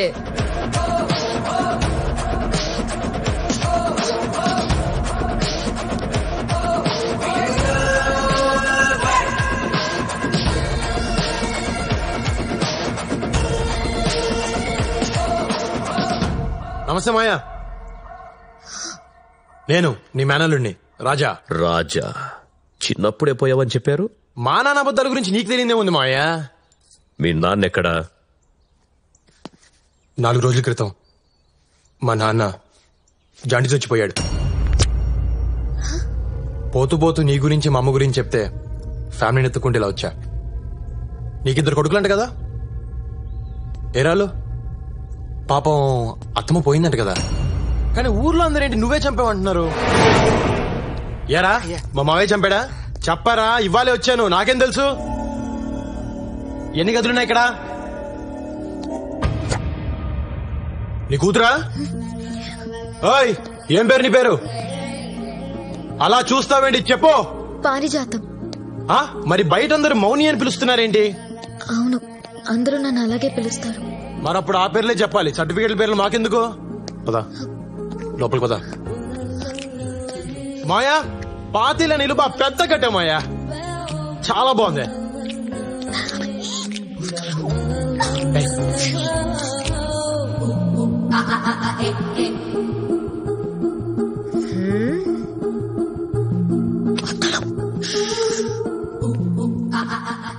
నమస్తే మాయా, నేను నీ మేనల్లుడిని రాజా. రాజా చిన్నప్పుడే పోయావని చెప్పారు. మా నాన్న అబద్ధాల గురించి నీకు తెలియదేముంది మాయా. మీ నాన్నెక్కడా? 4 రోజుల క్రితం మా నాన్న జాండీస్ వచ్చిపోయాడు. పోతూ పోతూ నీ గురించి మా అమ్మ గురించి చెప్తే ఫ్యామిలీని ఎత్తుకుంటే ఇలా వచ్చా. నీకిద్దరు కొడుకులంట కదా? ఏరాలు పాపం అత్తమ్మ పోయిందంట కదా, కానీ ఊర్లో అందరేంటి నువ్వే చంపావంటున్నారు. ఏరా మా మావయ్య చంపాడా? చెప్పారా? ఇవ్వాలే వచ్చాను, నాకేం తెలుసు. ఎన్ని గదులున్నాయి ఇక్కడ? నీ కూతురా? ఓయ్ ఏం పేరు నీ పేరు? అలా చూస్తావేంటి చెప్పు. పారిజాతం. మరి బయట అందరూ మౌని అని పిలుస్తున్నారేంటి? అవును, అందరూ నన్ను అలాగే పిలుస్తారు. మరప్పుడు ఆ పేర్లే చెప్పాలి, సర్టిఫికేట్ల పేర్లు మాకెందుకు? పదా లోపలికి పదా. మాయా పాతీల నిలుబా పెద్ద కట్టే మాయా, చాలా బాగుంది.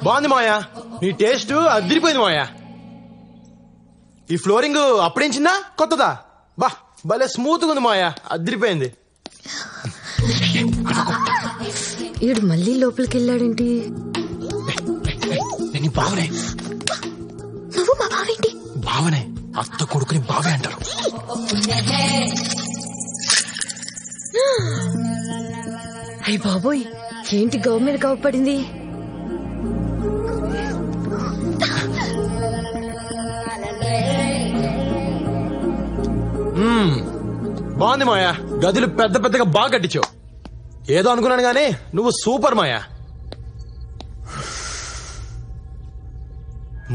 బాగుంది మాయా, నీ టేస్ట్ అదిరిపోయింది మాయా. ఈ ఫ్లోరింగ్ అప్పుడేంచిందా కొత్తదా? బా భలే స్మూత్ గా ఉంది మాయా, అదిరిపోయింది. ఈడు మళ్ళీ లోపలికి వెళ్ళాడేంటి? నీ బావనే. నువ్వు మా బావేంటి? బావనే, అత్త కొడుకుని బావే అంటారు. అయ్య బాబోయ్, ఏంటి గవ్ మీద గవ్ పడింది? బాగుంది మాయా, గదులు పెద్ద పెద్దగా బాగా కట్టించావు. ఏదో అనుకున్నాను గానీ నువ్వు సూపర్ మాయా.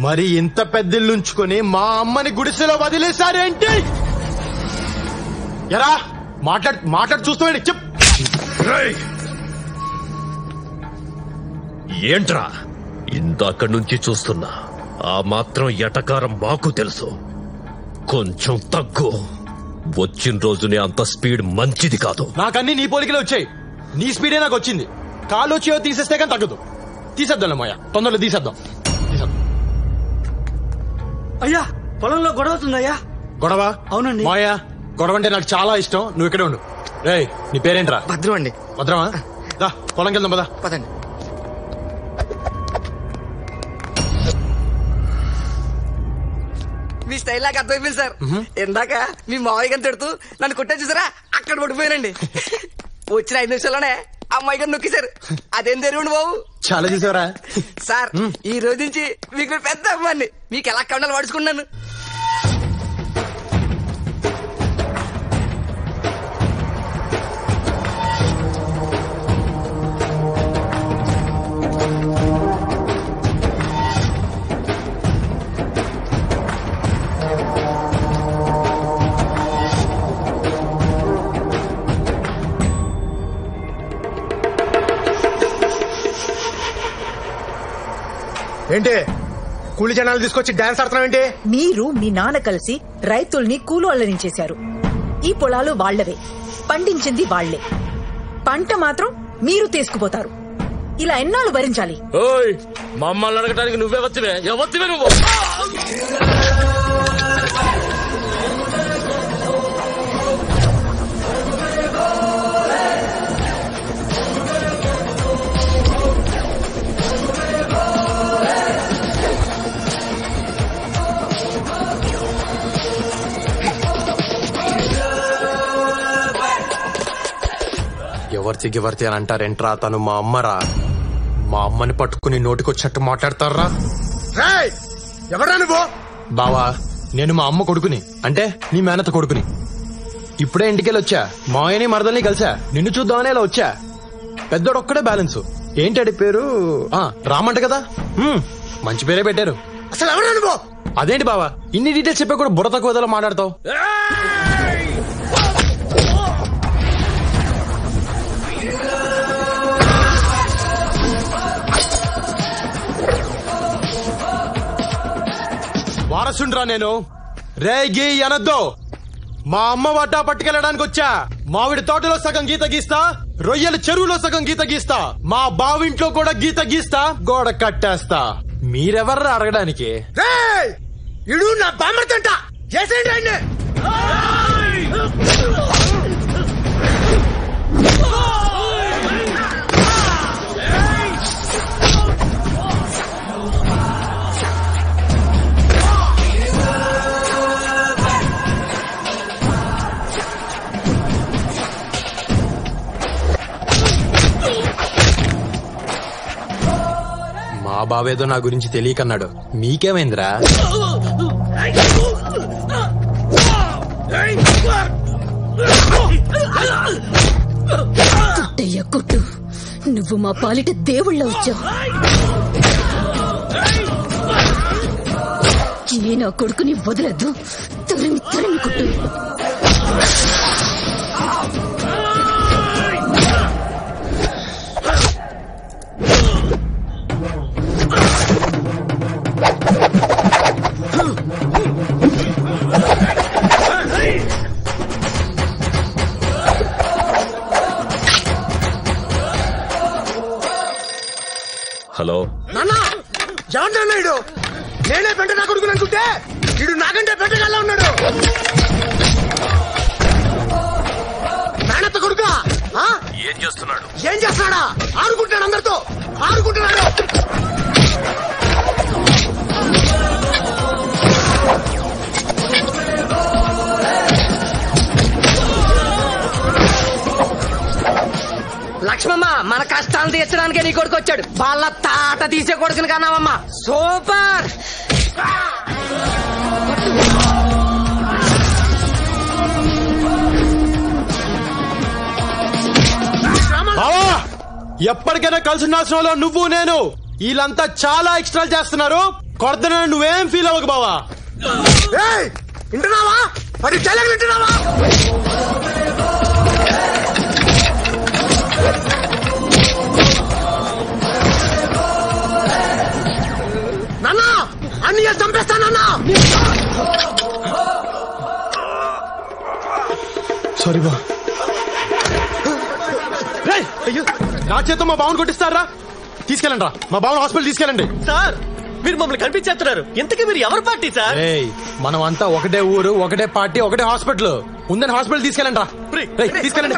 మరి ఇంత పెద్దిల్లుంచుకొని మా అమ్మని గుడిసెలో వదిలేశారేంటి? ఎరా మాట్లాడు చూస్తామండి చెప్. ఏంట్రా ఇందాక నుంచి చూస్తున్నా, ఆ మాత్రం ఎటకారం మాకు తెలుసు. కొంచెం తగ్గు. వచ్చిన రోజునే అంత స్పీడ్ మంచిది కాదు. నాకన్నీ నీ పోలికలే వచ్చాయి. నీ స్పీడే నాకు వచ్చింది. కాలు వచ్చి తీసేస్తే కానీ తగ్గదు. తీసేద్దాం మాయా, తొందరలో తీసేద్దాం. అయ్యా పొలంలో గొడవ అవుతుందయ్యా. గొడవ? అవునండి. మాయా గొడవ అంటే నాకు చాలా ఇష్టం. నువ్వు ఇక్కడే ఉండు. రేయ్ నీ పేరేంట్రా? భద్రం అండి. భద్రమా? దా పొలంకి వెళ్దాం పదా. పదండి. మీ స్టైల్ నాకు అర్థమైపోయింది సార్. ఇందాక మీ మావయ్య గారిని తిడుతూ నన్ను కొట్టే చూసారా, అక్కడ పడిపోయానండి. వచ్చిన 5 నిమిషాల్లోనే అమ్మాయి గారు నొక్కేశారు. అదేం తెలియండి బాబు. చాలా చూసావరా సార్. ఈ రోజు నుంచి మీకు పెద్ద అమ్మాయిని, మీకు ఎలా కండాలు పడుచుకున్నాను. ఏంటి కూలి జనాలు తీసుకొచ్చి డాన్స్ ఆడుతున్నావు ఏంటి? మీరు మీ నాన్న కలిసి రైతుల్ని కూలోళ్ళని చేశారు. ఈ పొలాలు వాళ్లవే, పండించింది వాళ్లే, పంట మాత్రం మీరు తీసుకుపోతారు. ఇలా ఎన్నాళ్ళు భరించాలి? మమ్మల్ని అడగడానికి నువ్వే వచ్చివే. ఎవరివే నువ్వు? ఎవరితి అని అంటారేంట్రా? తను మా అమ్మరా. మా అమ్మని పట్టుకుని నోటికొచ్చినట్టు మాట్లాడతారా? ఎవరా నువ్వు? బావా నేను మా అమ్మ కొడుకుని, అంటే నీ మేనత కొడుకుని. ఇప్పుడే ఇంటికెళ్ళి వచ్చా. మాయని మరదల్ని కలిసా. నిన్ను చూద్దామని ఇలా వచ్చా. పెద్దోడు ఒక్కడే బ్యాలెన్స్. ఏంటి పేరు? రామంట కదా. మంచి పేరే పెట్టారు. అసలు ఎవరా నువ్వు? అదేంటి బావా ఇన్ని డీటెయిల్స్ చెప్పా కూడా బుర్ర తక్కువ విధాలో మాట్లాడతావు? వారసుండ్రా నేను. రేగి అనద్దు. మా అమ్మ వాటా పట్టుకెళ్ళడానికి వచ్చా. మామిడి తోటలో సగం గీత గీస్తా, రొయ్యల చెరువులో సగం గీత గీస్తా, మా బావింట్లో కూడా గీత గీస్తా, గోడ కట్టేస్తా. మీరెవర్రా అడగడానికి? ఇడు నా బామ్మర్తంట చేసేయండి ఆయన్ని. మా బావేదో నా గురించి తెలియకన్నాడు. మీకేమైందిరా? కొట్టయ్య కొట్టు. నువ్వు మా పాలిట దేవుళ్ళ వచ్చావు. ఏ నా కొడుకుని వదలద్దు. తరిమి తరిమి కొట్టు. హలో నాన్న జాన్ ఇడు. నేనే పెంట నా కొడుకుని అనుకుంటే ఇడు నాకంటే పెంటగాళ్ళ ఉన్నాడు. మేనత్త కొడుక ఏం చేస్తున్నాడు? ఏం చేస్తున్నాడా? ఆడుకుంటాడు, అందరితో ఆడుకుంటున్నాడు. లక్ష్మమ్మ మన కష్టాలు తీర్చడానికే నీ కొడుకు వచ్చాడు. వాళ్ళ తాట తీసే కొడుకుని కన్నావమ్మా. సూపర్. బావా ఎప్పటికైనా కలిసి ఉండాల్సిన నువ్వు నేను వీళ్ళంతా చాలా ఎక్స్ట్రా చేస్తున్నారు. కొడతన నువ్వేం ఫీల్ అవ్వకు బావా. వింటున్నావా? అది చెల్లెలు వింటున్నావా? నాన్న అన్ని చంపేస్తానన్నా. సారీ బా. అయ్యో నా చేత మా బావను కొట్టిస్తారా? తీసుకెళ్ళండి రా, మా బావను హాస్పిటల్ తీసుకెళ్ళండి. సార్ మీరు మమ్మల్ని కనిపించేస్తున్నారు. ఇంతకీ మీరు ఎవరు పార్టీ సార్? మనం అంతా ఒకటే ఊరు, ఒకటే పార్టీ, ఒకటే హాస్పిటల్. ఉందని హాస్పిటల్ తీసుకెళ్ళండి రా. తీసుకెళ్ళండి.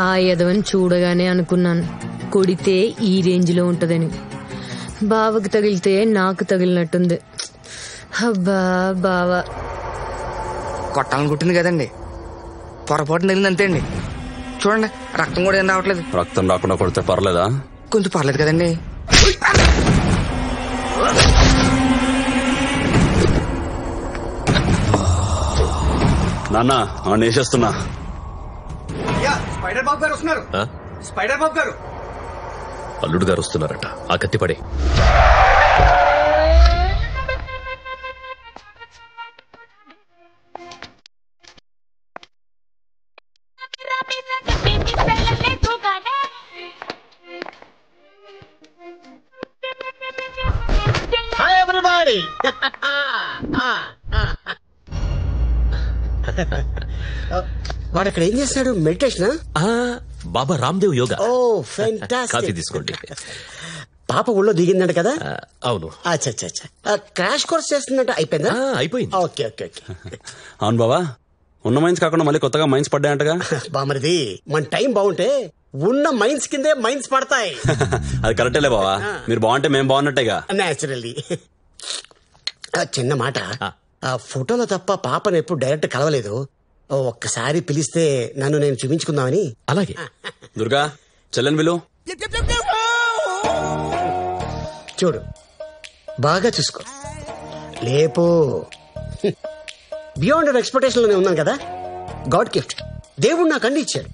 ఆ యదవని చూడగానే అనుకున్నాను కొడితే ఈ రేంజ్ లో ఉంటదని. బావకి తగిలితే నాకు తగిలినట్టుంది. అబ్బా బావా కొట్టాలని కుట్టింది కదండి, పొరపాటు తగిలింది అంతే అండి. చూడండి రక్తం కూడా ఏం రావట్లేదు. రక్తం రాకుండా కొడితే పర్లేదా? కొంచెం పర్లేదు కదండి. నాన్న వేసేస్తున్నా. స్పైడర్ బాబు గారు వస్తున్నారు. స్పైడర్ బాబు గారు. అల్లుడు గారు వస్తున్నారట. ఆ కత్తి పడే. Hi everybody. వాడు అక్కడ ఏం చేస్తాడు? మెడిటేషన్? బాబా Ramdev yoga. Oh fantastic. Coffee తీసుకోండి. పాప ఊళ్ళో దిగిందంట కదా? అవును. క్రాష్ కోర్స్ చేస్తుందంట. అయిపోయిందా? అయిపోయింది. Okay okay okay. అవును బాబా, ఉన్న మైన్స్ కాకుండా మళ్ళీ కొత్తగా మైన్స్ పడ్డాయంటగా? బామరిది మన టైం బాగుంటే ఉన్న మైన్స్ కిందే మైన్స్ పడతాయి. అది కరెక్టేలే బావా, మీరు బాగుంటే మేము బాగున్నట్టేగా. నేచురల్లీ. చిన్న మాట, ఆ ఫోటోలో తప్ప పాపను ఎప్పుడు డైరెక్ట్ కలవలేదు. ఒక్కసారి పిలిస్తే నన్ను నేను చూపించుకుందామని. అలాగే. దుర్గా చెల్లెన్ విలు. చూడు బాగా చూసుకో. లేపు. బియాండ్ అవర్ ఎక్స్పెక్టేషన్ లోనే ఉన్నాం కదా. God gift. దేవుడు నాకు అన్ని ఇచ్చాడు,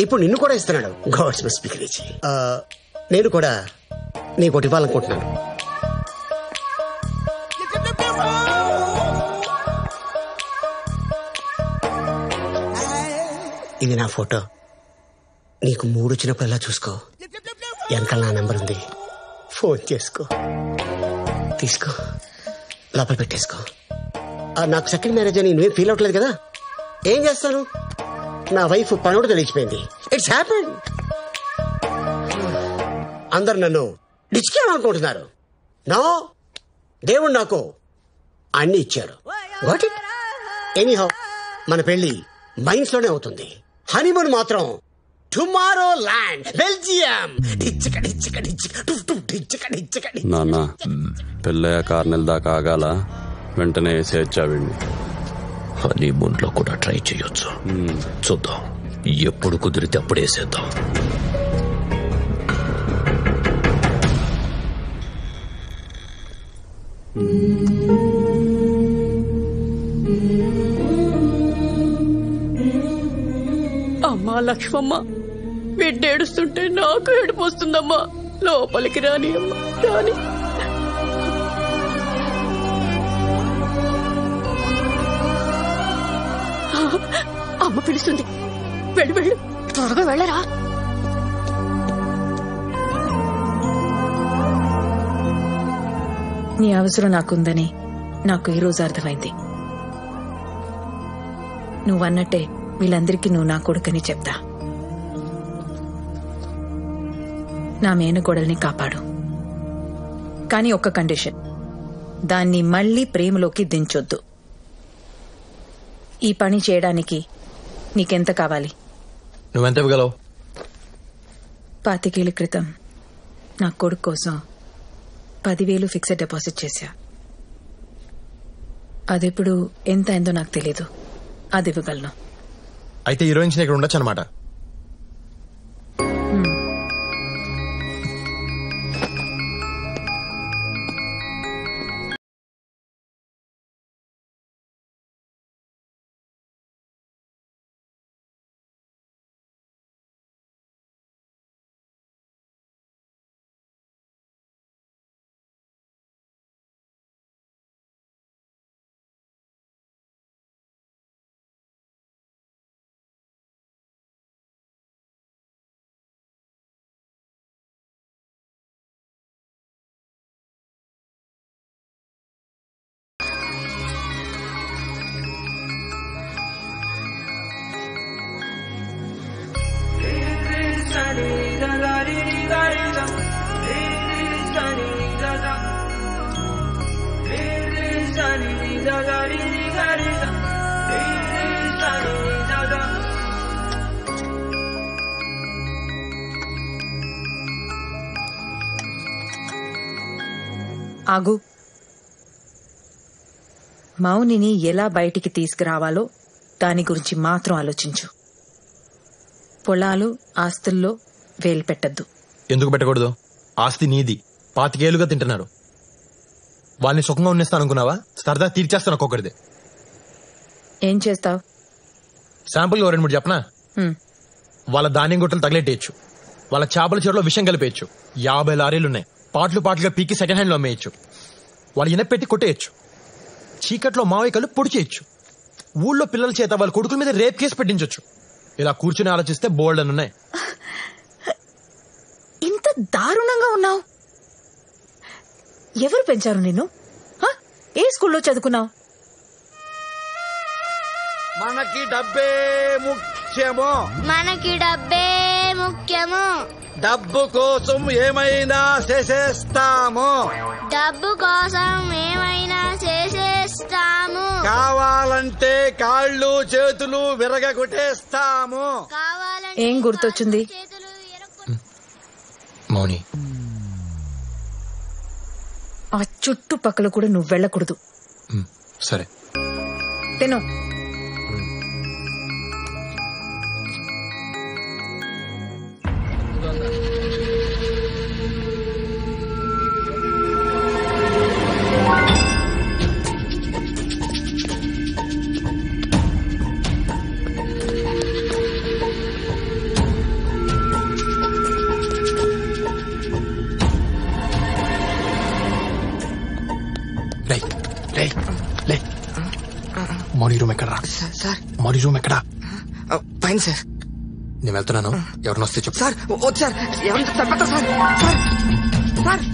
ఇప్పుడు నిన్ను కూడా ఇస్తున్నాడు. God's must be crazy. నేను కూడా నీకు ఇవ్వాలనుకుంటున్నాను. ఇది నా ఫోటో. నీకు మూడు వచ్చినప్పుడల్లా చూసుకో. వెనకాల నా నెంబర్ ఉంది, ఫోన్ చేసుకో. తీసుకో, లోపల పెట్టేసుకో. నాకు సెకండ్ మ్యారేజ్ అని నువ్వేం ఫీల్ అవట్లేదు కదా? ఏం చేస్తాను, నా వైఫ్ పనుడు తెలిసిపోయింది. It's happen. అందరు నన్ను డిచ్కేయాలనుకుంటున్నారు. నో, దేవుడు నాకు అన్ని ఇచ్చాడు. వాట్ ఇట్ ఎనీహౌ, మన పెళ్లి మైన్స్ లోనే అవుతుంది. హనీమూన్ మాత్రం టుమారో ల్యాండ్, బెల్జియం. నాన్న పెళ్ళయ్యాక 6 నెలల దాకా ఆగాల, వెంటనే వేసేచ్చావండి. హనీమూన్ లో కూడా ట్రై చేయొచ్చు. చూద్దాం, ఎప్పుడు కుదిరితే అప్పుడు వేసేద్దాం. అమ్మా లక్ష్మమ్మ, బిడ్డ ఏడుస్తుంటే నాకు ఏడుపు వస్తుందమ్మా. లోపలికి రాని అమ్మా, రాని. అమ్మ పిలుస్తుంది. వెళ్ళు వెళ్ళు, త్వరగా వెళ్ళరా. నీ అవసరం నాకుందని నాకు ఈ రోజు అర్థమైంది. నువ్వన్నట్టే వీళ్ళందరికీ నువ్వు నా కొడుకని చెప్తా. నా మేనగోడల్ని కాపాడు, కానీ ఒక్క కండిషన్, దాన్ని మళ్లీ ప్రేమలోకి దించొద్దు. ఈ పని చేయడానికి నీకెంత కావాలి? నువ్వెంత ఇవ్వగలవు? 25 ఏళ్ల క్రితం నా కొడుకు కోసం 10,000 ఫిక్స్డ్ డిపాజిట్ చేశా. అదెప్పుడు ఎంత అయిందో నాకు తెలీదు. అది ఇవ్వగలను. అయితే హీరోయిన్స్ ఇక్కడ ఉండొచ్చు అనమాట. ఆగు. మౌనిని ఎలా బయటికి తీసుకురావాలో దాని గురించి మాత్రం ఆలోచించు. పొలాలు ఆస్తుల్లో వేలు పెట్టద్దు. ఎందుకు పెట్టకూడదు? ఆస్తి నీది. 25 ఏళ్లుగా తింటున్నారు. వాళ్ళని సుఖంగా ఉన్నిస్తాను అనుకున్నావా? సరదా తీర్చేస్తాను ఒక్కొక్కరిది. ఏం చేస్తావు? శాంపుల్ 2-3 చెప్పనా? వాళ్ళ ధాన్యం గుట్టలు తగిలెట్టేయచ్చు. వాళ్ళ చేపల చెరువులో విషం కలిపేయచ్చు. 50 లారీలున్నాయి. పాటలుగా పీకి సెకండ్ హ్యాండ్ లో అమ్మేయచ్చు. వాళ్ళు ఇనపెట్టి కొట్టేయచ్చు. చీకట్లో మావయ్యకలు పొడి చేయొచ్చు. ఊళ్ళో పిల్లల చేత వాళ్ళ కొడుకుల మీద రేప్ కేసు పెట్టించొచ్చు. ఇలా కూర్చుని ఆలోచిస్తే బోల్డ్ అని ఉన్నాయి. ఇంత దారుణంగా ఉన్నావు. ఎవరు పెంచారు నిన్ను? ఏ స్కూల్లో చదువుకున్నావు? మనకి డబ్బే ముఖ్యము. మనకి డబ్బే ముఖ్యము. డబ్బు కోసం ఏమైనా చేసేస్తాము. డబ్బు కోసం ఏమైనా చేసేస్తాము. కావాలంటే కాళ్ళు చేతులు విరగొట్టేస్తాము. ఏం గుర్తొచ్చింది? మౌని, ఆ చుట్టుపక్కల కూడా నువ్వు వెళ్ళకూడదు. సరే తిను. మౌని రూమ్ ఎక్కడా? సార్ మౌని రూమ్ ఎక్కడా? పైన సార్. నేను వెళ్తున్నాను. ఎవరిని వస్తే చెప్పు. సార్ వద్దు సార్. ఎవరిని తప్పతా సార్. సార్ సార్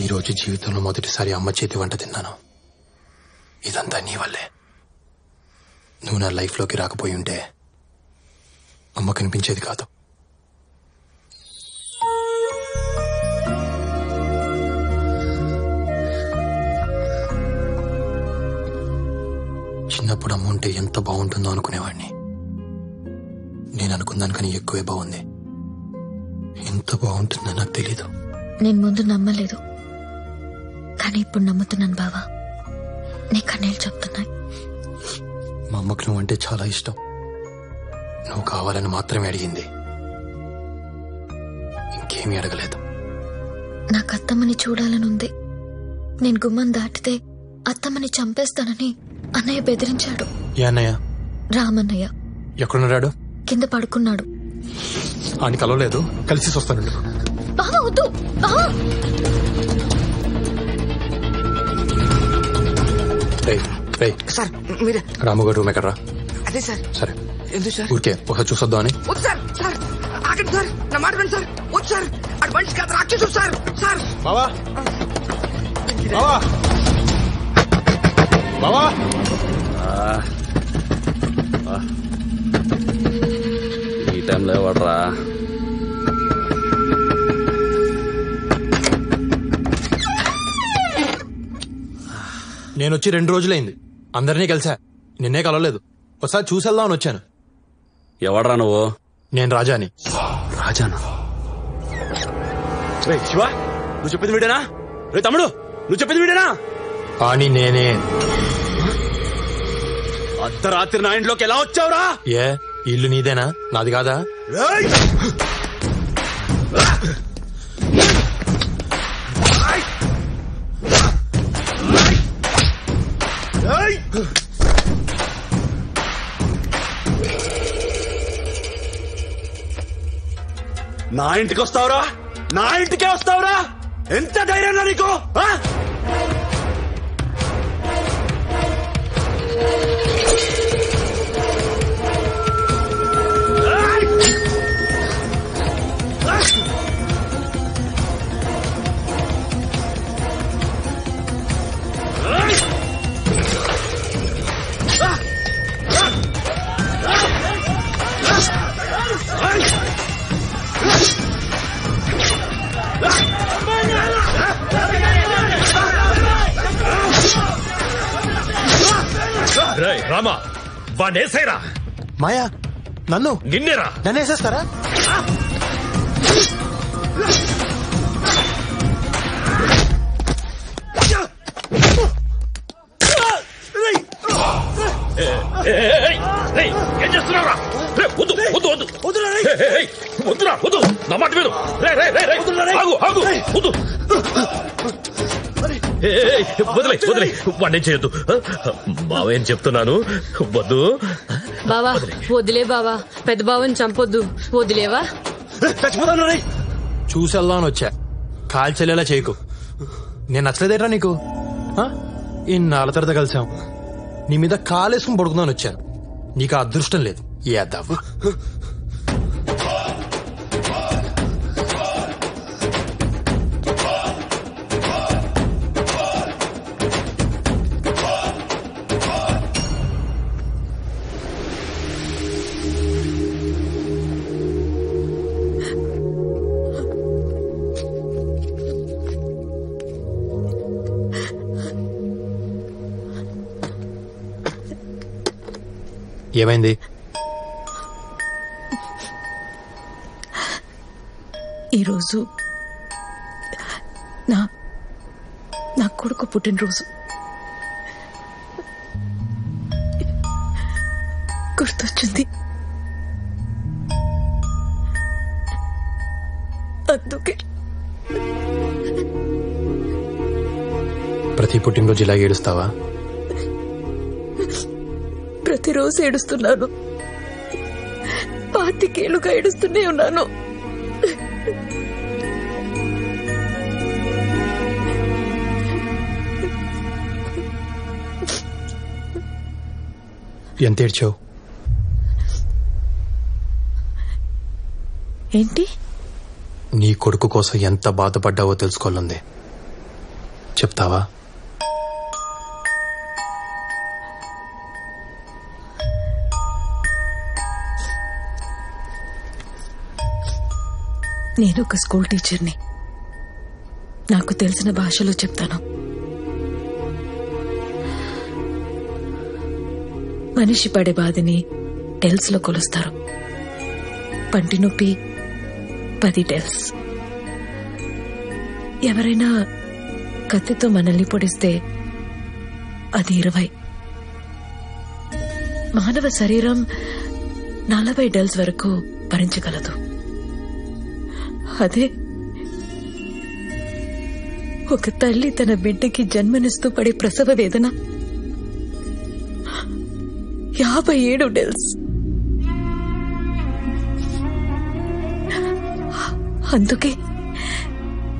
ఈరోజు జీవితంలో మొదటిసారి అమ్మ చేతి వంట తిన్నాను. ఇదంతా నీ వల్లే. నువ్వు నా లైఫ్లోకి రాకపోయి ఉంటే అమ్మ కనిపించేది కాదు. చిన్నప్పుడు అమ్మ ఉంటే ఎంత బాగుంటుందో అనుకునేవాడిని. నేను అనుకున్నాను ఎక్కువే బాగుంది. ఎంత బాగుంటుందో నాకు తెలీదు. నేను ముందు నమ్మలేదు, కానీ ఇప్పుడు నమ్ముతున్నాను బావా. నీ కన్నీళ్ళు చెప్తున్నాయి. మా అమ్మకు నువ్వు అంటే చాలా ఇష్టం. నువ్వు కావాలని మాత్రమే అడిగింది, ఇంకేమీ అడగలేదు. నాకు అత్తమ్మని చూడాలనుంది. నేను గుమ్మం దాటితే అత్తమ్మని చంపేస్తానని అన్నయ్య బెదిరించాడు. ఏ అన్నయ్య? రామన్నయ్య. ఎక్కడున్నాడు? కింద పడుకున్నాడు. ఆయన కలవలేదు, కలిసి వస్తానండి. బావా వద్దు. బావా సార్ మీరే. రాముగారు రూమ్ ఎక్కడరా? అదే సార్. సరే ఎందుకు సార్? ఊరికే ఒకసారి చూసొద్దాం అని. వద్దు సార్. సార్ ఆగండి సార్, నా మాట వినండి సార్. వద్దు సార్, అటు మనిషి కాదు రాక్షసుడు సార్. సార్ బావా బావా బావా ఏం లేవడరా. నేను వచ్చి 2 రోజులైంది. అందరినీ కలిసా, నిన్నే కలవలేదు. ఒకసారి చూసేద్దామని వచ్చాను. ఎవడరా నువ్వు? నేను రాజాని. రాజానా? శివ, నువ్వు చెప్పింది వీడేనా? రే తమ్ముడు, నువ్వు చెప్పింది వీడేనా? కానీ నేనే. అర్ధరాత్రి నా ఇంట్లోకి ఎలా వచ్చావురా? ఏ ఇల్లు నీదేనా, నాది కాదా? నా ఇంటికి వస్తావురా? నా ఇంటికే వస్తావురా? ఎంత ధైర్యం నీకు? రామా, వాడేసేరా. మాయా, నన్ను నిన్నేరా? నన్ను వేసేస్తారా? ఏం చేస్తున్నావురా? వద్దు వద్దు వద్దు వద్దురా, వద్దు, నా మాట విను. ఆగు ఆగు, వద్దు, వదిలే వదిలే, వాడిని చేయొద్దు. బావేం చెప్తున్నాను, వద్దు. బావా వదిలే బావా, పెద్ద బావని చంపొద్దు, వదిలేవా? చూసేద్దామని వచ్చా, కాల్చెల్లేలా చేయకు. నేను నచ్చలేదేట్రా నీకు? ఇన్నాళ్ళ తర్వాత కలిసాం, నీ మీద కాలేసుకుని పడుకుందామని వచ్చాను. నీకు ఆ అదృష్టం లేదు. ఏద్దావు ఏమైంది? ఈరోజు నా కొడుకు పుట్టినరోజు. గుర్తొచ్చింది, అందుకే. ప్రతి పుట్టినరోజు ఇలా ఏడుస్తావా? ప్రతిరోజు ఏడుస్తున్నాను, 25 ఏళ్లుగా ఏడుస్తూనే ఉన్నాను. ఎంత ఏడ్చావు? ఏంటి? నీ కొడుకు కోసం ఎంత బాధపడ్డావో తెలుసుకోవాలంది. చెప్తావా? నేను ఒక స్కూల్ టీచర్ని. నాకు తెలిసిన భాషలో చెప్తాను. మనిషి పడే బాధని డెల్స్ లో కొలుస్తారు. పంటి నొప్పి 10 డెల్స్. ఎవరైనా కత్తితో మనల్ని పొడిస్తే అది 20. మానవ శరీరం 40 డెల్స్ వరకు భరించగలదు. అదే ఒక తల్లి తన బిడ్డకి జన్మనిస్తూ పడే ప్రసవ వేదన 57 డెల్స్. అందుకే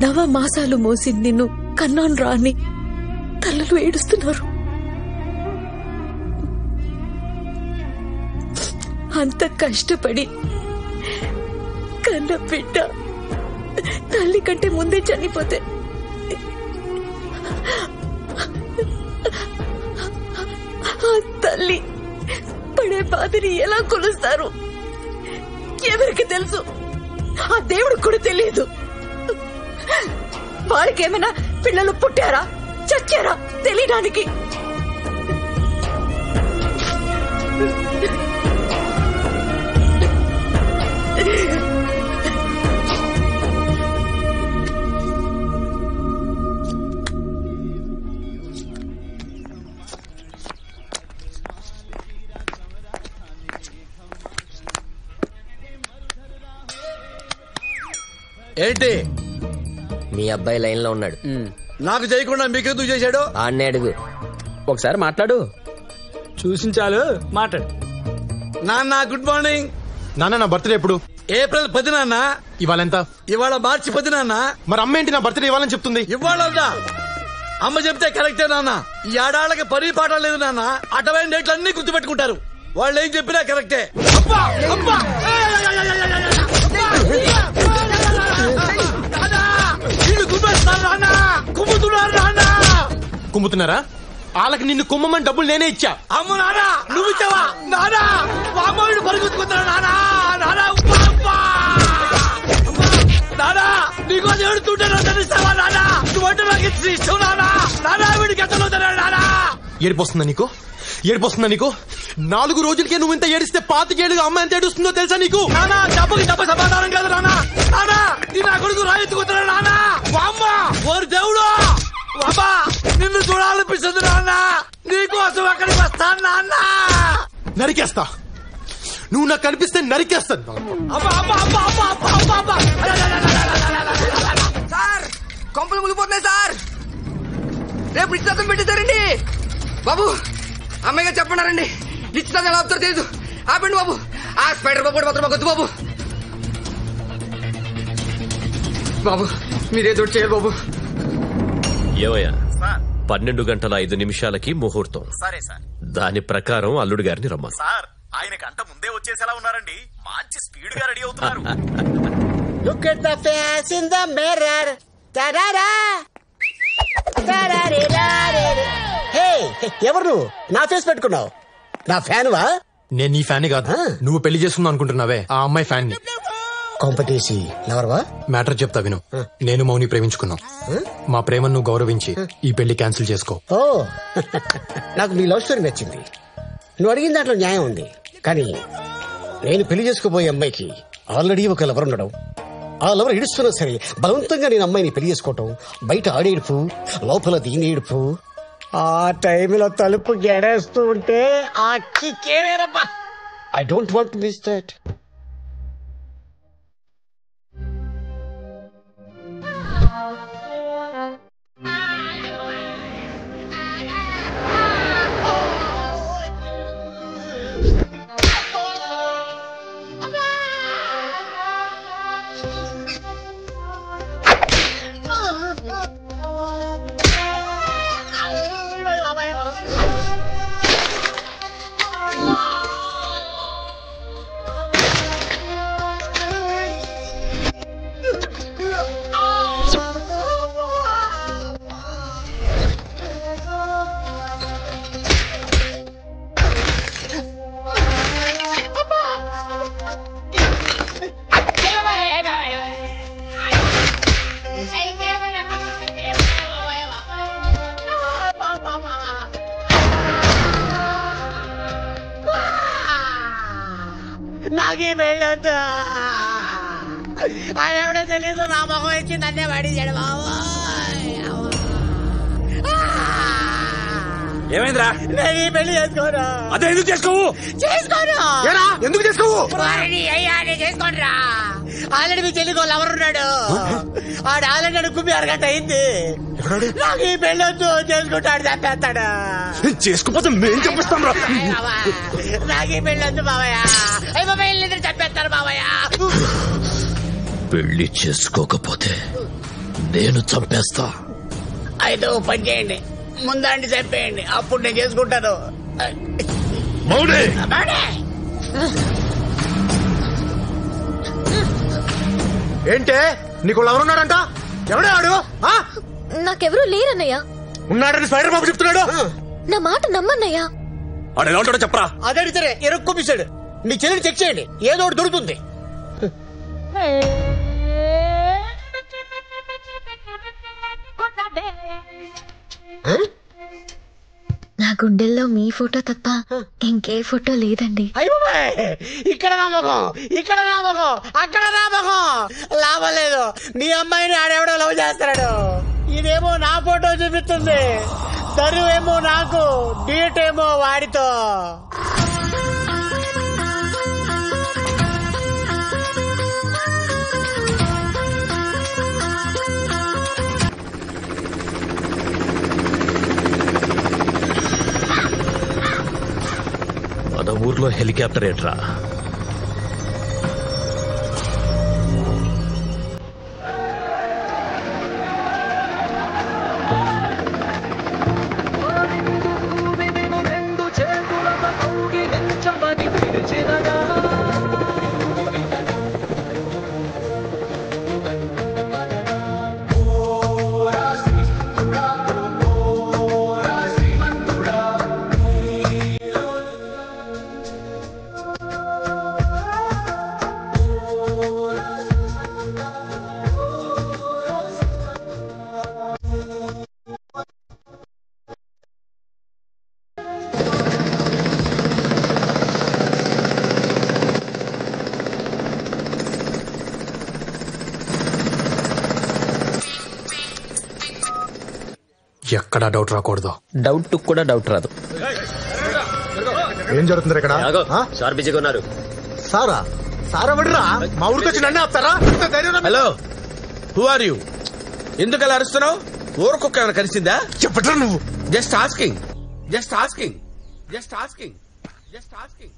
9 మాసాలు మోసి నిన్ను కన్నాను రాని తల్లులు ఏడుస్తున్నారు. అంత కష్టపడి కన్న బిడ్డ తల్లి కంటే ముందే చనిపోతే ఆ తల్లి పడే బాధని ఎలా కొలుస్తారు? ఎవరికి తెలుసు? ఆ దేవుడికి కూడా తెలియదు. వాడికేమైనా పిల్లలు పుట్టారా చచ్చారా తెలియడానికి? ఏంటి? మీ అబ్బాయి లైన్ లో ఉన్నాడు. నాకు చేయకుండా మీకెందుకు చేశాడు? ఆన్నే అడుగు. ఒకసారి మాట్లాడు. చూసించాలు మాట్లాడు. నాన్న గుడ్ మార్నింగ్. నాన్న నా బర్త్డే ఎప్పుడు? ఏప్రిల్ 10 నాన్న. ఇవాళ ఎంత? ఇవాళ మార్చి 10 నాన్న. మరి అమ్మ ఏంటి నా బర్త్డే ఇవ్వాలని చెప్తుంది? ఇవ్వాలన్నా అమ్మ చెప్తే కరెక్టే నాన్న. ఈ ఆడాళ్ళకి పని పాట లేదు నాన్న. అటవైన డేట్లు అన్ని గుర్తుపెట్టుకుంటారు. వాళ్ళు ఏం చెప్పినా కరెక్టే. కుమ్ముతున్నారా? వాళ్ళకి నిన్ను కుమ్మమని డబ్బులు నేనే ఇచ్చా. అమ్మ నానా నువ్వు ఇచ్చావా? నానా వామోడు పరుగుతున్నా. నానా నానా నానా నీకోసం ఏడుతుంటారా తెలుస్తావా? నానా నువ్వంటే నాకు ఇష్టం. నానా నానా వీడికి ఎంత నానా. ఏడిపోస్తుందా నీకు? ఏడిపోస్తుందా నీకు? 4 రోజులకే నువ్వు ఇంత ఏడిస్తే 5 ఏళ్ళుగా అమ్మ ఎంత ఏడుస్తుందో తెలుసా నీకు? నానా డబ్బుకి డబ్బు సమాధానం కాదు నానా. నానా నీ నా కొడుకు రాయెత్తుకుతున్నా. నానా వామ్మ ఓరు దేవుడు బాబా నిన్ను చూడాలనిపిస్తుంది నాన్న. నీకోసం అక్కడికి వస్తాను నాన్న. నరికేస్తా. నువ్వు నాకు కనిపిస్తే నరికేస్తాను. సార్ కొంపలు ములిపోతున్నాయి సార్. రేపు నిశ్చితార్థం పెట్టేశారండి బాబు. అమ్మాయిగా చెప్పన్నారండి. నిశ్చితార్థం ఎలా అవుతారో తెలీదు. ఆపండి బాబు. ఆ స్పైడర్ బాబు మాత్రం వద్దు బాబు. బాబు మీరేదో చేయాలి బాబు. ఏవయ్యా 12 గంటల 5 నిమిషాలకి ముహూర్తం. సరే సార్. దాని ప్రకారం అల్లుడు గారిని రమ్మను. సార్ ఆయన గంట ముందే వచ్చేసేలా ఉన్నారండి. మంచి స్పీడ్ గా రెడీ అవుతున్నారు. Look at the face in the mirror. Ta-da-da. Hey, ఎవరు నువ్వు? నా ఫేస్ పెట్టుకున్నావు. నా ఫ్యాన్ వా? నేను నీ ఫ్యాన్ కాదు. నువ్వు పెళ్లి చేసుకుందాం అనుకుంటున్నావే ఆ అమ్మాయి ఫ్యాన్ ని. కాంపిటీసి లవర్వా? మ్యాటర్ చెప్తా విను. నేను మౌని ప్రేమించుకున్నాం. మా ప్రేమను నువ్వు గౌరవించి ఈ పెళ్లి క్యాన్సిల్ చేసుకో. ఓ నాకు నీ లవ్ స్టోరీ నచ్చింది. నువ్వు అడిగిన దాంట్లో న్యాయం ఉంది. కానీ నేను పెళ్లి చేసుకోబోయే అమ్మాయికి ఆల్రెడీ ఒక లవర్ ఉండడం, ఆ లవర్ ఏడుస్తున్నా సరే బలవంతంగా నేను అమ్మాయిని పెళ్లి చేసుకోవటం, బయట ఆడేడుపు లోపల దీని ఏడుపు, ఆ టైంలో తలుపు గెడేస్తూ ఉంటే ఆ కిక్కేరేరబ్బా. I don't want to miss that. నాకే వెళ్ళొద్దు. ఆయన ఎవడో తెలీదు. నా మొహం ఇచ్చి నన్నే పడేసాడు బాబు. ఏమైందిరా? నేను ఈ పెళ్లి చేసుకోను. అదే ఎందుకు చేసుకోవు? చేసుకోను. ఎందుకు చేసుకోవు? అయ్యా నేను చేసుకోనరా. ఆల్రెడీ మీ చెల్లికో లవర్ ఉన్నాడు. ఆడు ఆల్రెడీ అడుగు 6 గంట అయింది. నాకు ఈ పెళ్ళొద్దు. చేసుకుంటాడు చంపేస్తాడు. చేసుకోపోతే మేం చంపిస్తాం రా. నాకు ఈ పెళ్ళొద్దు బావయ్య. అయ్యి బాబాయ్ వీళ్ళిద్దరు చంపేస్తారు బావయ్య. పెళ్లి చేసుకోకపోతే నేను చంపేస్తా. అయితే ఓ పని చేయండి, ముందండి చంపేయండి, అప్పుడు నేను చేసుకుంటాను. మౌని ఏంటే నీకు ఎవరున్నాడంట? ఎవడే ఆడు? నాకెవరూ లేరన్నయ్య. ఉన్నాడని స్పైడర్ బాబు చెప్తున్నాడు. నా మాట నమ్మన్నయ్యా. ఆడు ఎలా ఉంటాడో చెప్పరా? అడిగితే ఎరుక్కొప్పిస్తాడు. మీ చెల్లిని చెక్ చేయండి, ఏదో ఒకటి దొరుకుతుంది. నా గుండెల్లో మీ ఫోటో తప్ప ఇంకే ఫోటో లేదండి. ఇక్కడ నామకం, ఇక్కడ నామకం, అక్కడ నామకం, లాభం లేదు. నీ అమ్మాయిని ఆడెవడో లవ్ చేస్తాడు. ఇదేమో నా ఫోటో చూపిస్తుంది, తరువేమో నాకు, డీట్ ఏమో వాడితో. మన ఊర్లో హెలికాప్టర్ ఏట్రా? ఎక్కడా డౌట్ రాకూడదు. డౌట్ కూడా డౌట్ రాదు. ఏం జరుగుతుంది ఇక్కడ? సార్ బిజీగా ఉన్నారు. సారా సారా వడ్రా మా ఊరికి వచ్చి నన్ను ఆపుతారా? Hello, who are you? ఎందుకు అలా అరుస్తున్నావు? ఊరుకొక్క ఏమైనా కలిసిందా? చెప్పట్రా నువ్వు. Just asking, just asking, just asking, just asking.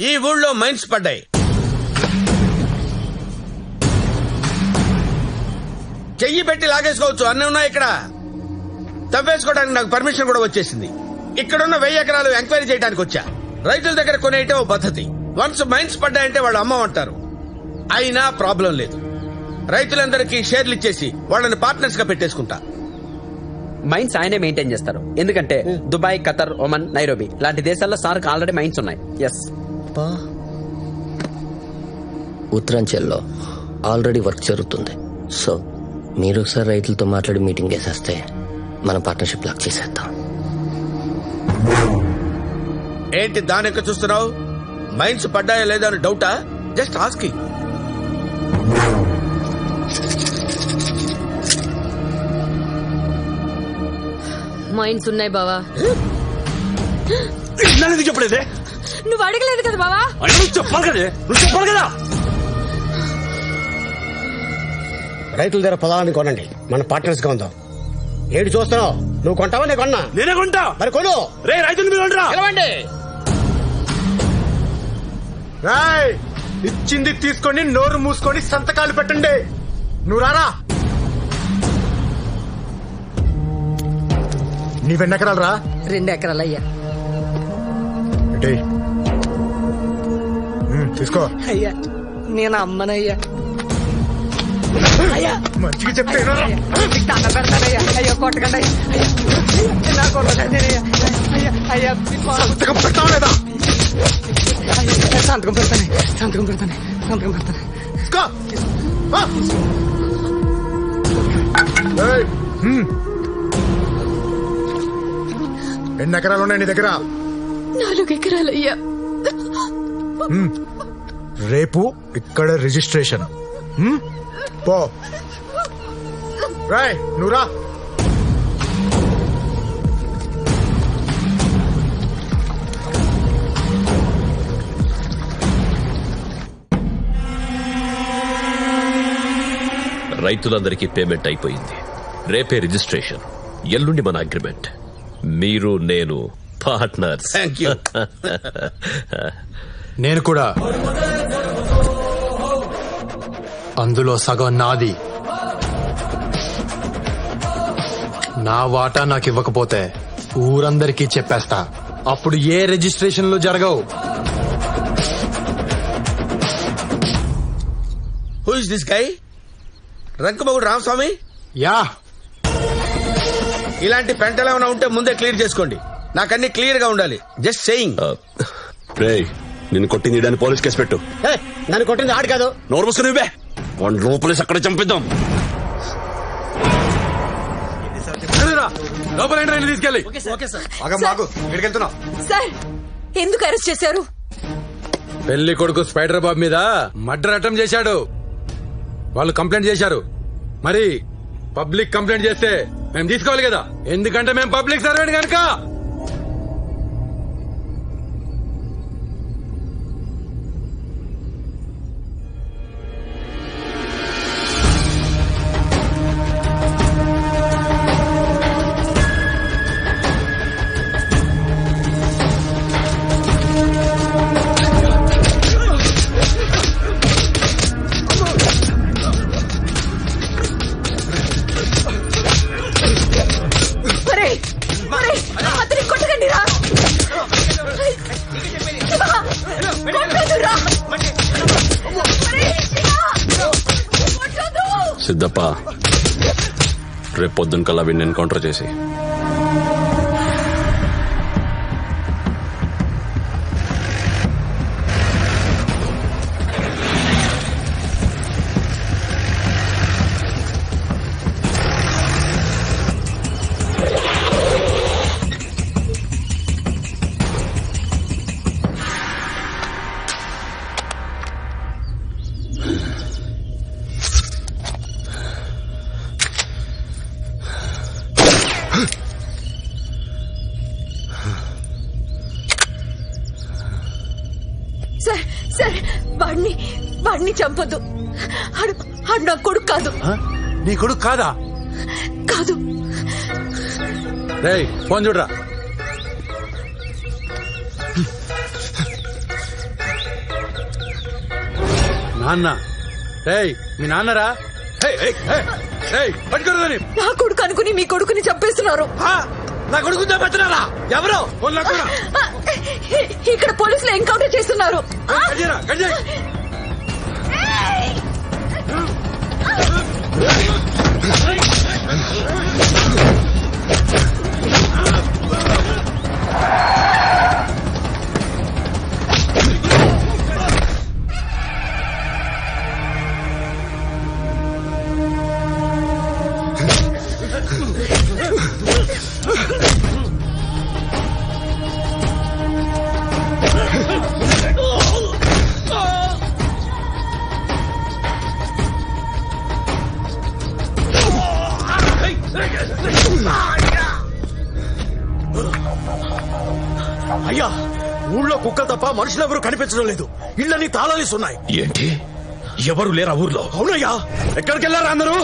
ఈ ఊళ్ళో మైన్స్ పడ్డాయి. చెయ్యి పెట్టి లాగేసుకోవచ్చు, అన్నీ ఉన్నాయి ఇక్కడ. తవ్వేసుకోవడానికి నాకు పర్మిషన్ కూడా వచ్చేసింది. ఇక్కడున్న 1000 ఎకరాలు ఎంక్వైరీ చేయడానికి వచ్చా. రైతుల దగ్గర కొనేయటం ఓ పద్ధతి. వన్స్ మైన్స్ పడ్డాయంటే వాళ్ళు అమ్మమంటారు. అయినా ప్రాబ్లం లేదు. రైతులందరికీ షేర్లు ఇచ్చేసి వాళ్ళని పార్ట్నర్స్ గా పెట్టేసుకుంటా. మైన్స్ ఆయనే మెయింటైన్ చేస్తారు. ఎందుకంటే దుబాయ్, ఖతర్, ఒమన్, నైరోబి లాంటి దేశాల్లో సార్కి ఆల్రెడీ మైన్స్ ఉన్నాయి. ఎస్. ఉత్తరాంచల్లో ఆల్రెడీ వర్క్ జరుగుతుంది. సో మీరు ఒకసారి రైతులతో మాట్లాడి మీటింగ్ వేసేస్తే మన పార్ట్నర్షిప్ లాక్ చేసేద్దాం. ఏంటి దానికి చూస్తున్నావు? మైన్స్ పడ్డాయా లేదా అని డౌటా? Just asking. మైన్స్ ఉన్నాయి బావా. చెప్పలేదే? నువ్వు అడగలేదు కదా బావా. చెప్పాలి కదా, నువ్వు చెప్పాలి కదా. రైతుల దగ్గర పొలాన్ని కొనండి, మన పార్ట్నర్స్ గా ఉందాం. ఏడు చూస్తున్నావు? నువ్వు కొంటావా? నేను కొన్నా. నేనే కొంటా. మరి కొను. రే రైతులు మీరు పిలవండి. ఇచ్చింది తీసుకొని నోరు మూసుకొని సంతకాలు పెట్టండి. నువ్వు రారా. నీవెన్ని ఎకరాలు రా? 2 ఎకరాలు అయ్యా. తీసుకో. అయ్యా నేను అమ్మనయ్యా. అయ్యా మంచిగా చెప్తే దండ పెడతానయ్యా. అయ్యో కొట్టకండి అయ్యా. నా కొట్టకండియ్యా. అయ్యా సంతకం పెడతావా లేదా? సంతకం పెడతాను, సంతకం పెడతాను, సంతకం పెడతాను. ఎన్ని ఎకరాలు ఉన్నాయి నీ దగ్గర? 4 ఎకరాలు అయ్యా. రేపు ఇక్కడ రిజిస్ట్రేషన్. పో. రాయ్ నువ్వురా. రైతులందరికీ పేమెంట్ అయిపోయింది. రేపే రిజిస్ట్రేషన్, ఎల్లుండి మన అగ్రిమెంట్. మీరు నేను పార్ట్నర్స్. Thank you. నేను కూడా. అందులో సగం నాది. నా వాటా నాకు ఇవ్వకపోతే ఊరందరికీ చెప్పేస్తా. అప్పుడు ఏ రిజిస్ట్రేషన్లు జరగవు. Who is this guy? రంకమగుడు రామస్వామి? యా. ఇలాంటి పెంటలు ఏమైనా ఉంటే ముందే క్లియర్ చేసుకోండి. నాకన్నీ క్లియర్ గా ఉండాలి. Just saying. రే నిన్ను కొట్టింది పోలీస్ కేసు పెట్టు. నన్ను కొట్టింది ఆడు కాదు. నోరు మూసుకుని నువ్వే వాడిని లోపలేసి అక్కడ చంపిద్దాం. లోపల తీసుకెళ్ళి. సార్ ఎందుకు అరెస్ట్ చేశారు? పెళ్లి కొడుకు స్పైడర్ బాబు మీద మర్డర్ అటెంప్ట్ చేశాడు. వాళ్ళు కంప్లైంట్ చేశారు. మరి పబ్లిక్ కంప్లైంట్ చేస్తే మేము తీసుకోవాలి కదా, ఎందుకంటే మేము పబ్లిక్ సర్వెంట్ కనుక. సిద్ధప్ప, రేపు పొద్దున్న కల్లా వీడిని ఎన్కౌంటర్ చేసి వాడిని చంపొద్దు. ఆడు నా కొడుకు కాదు. నీ కొడుకు కాదా? కాదు. రేయ్ ఫోన్ చూడరా. నాన్న, రేయ్ మీ నాన్నరా? పట్టుకోరు. నా కొడుకు అనుకుని మీ కొడుకుని చంపేస్తున్నారు. నా కొడుకు చంపేస్తున్నారా? ఎవరు? ఇక్కడ పోలీసులు ఎన్కౌంటర్ చేస్తున్నారు. అయ్యా, ఊళ్ళో కుక్కలు తప్ప మనుషులు ఎవరు కనిపించడం లేదు. ఇళ్ళని తాళాలిస్తున్నాయి. ఏంటి, ఎవరు లేరా ఊర్లో? అవునయ్యా. ఎక్కడికి వెళ్ళారా అందరూ?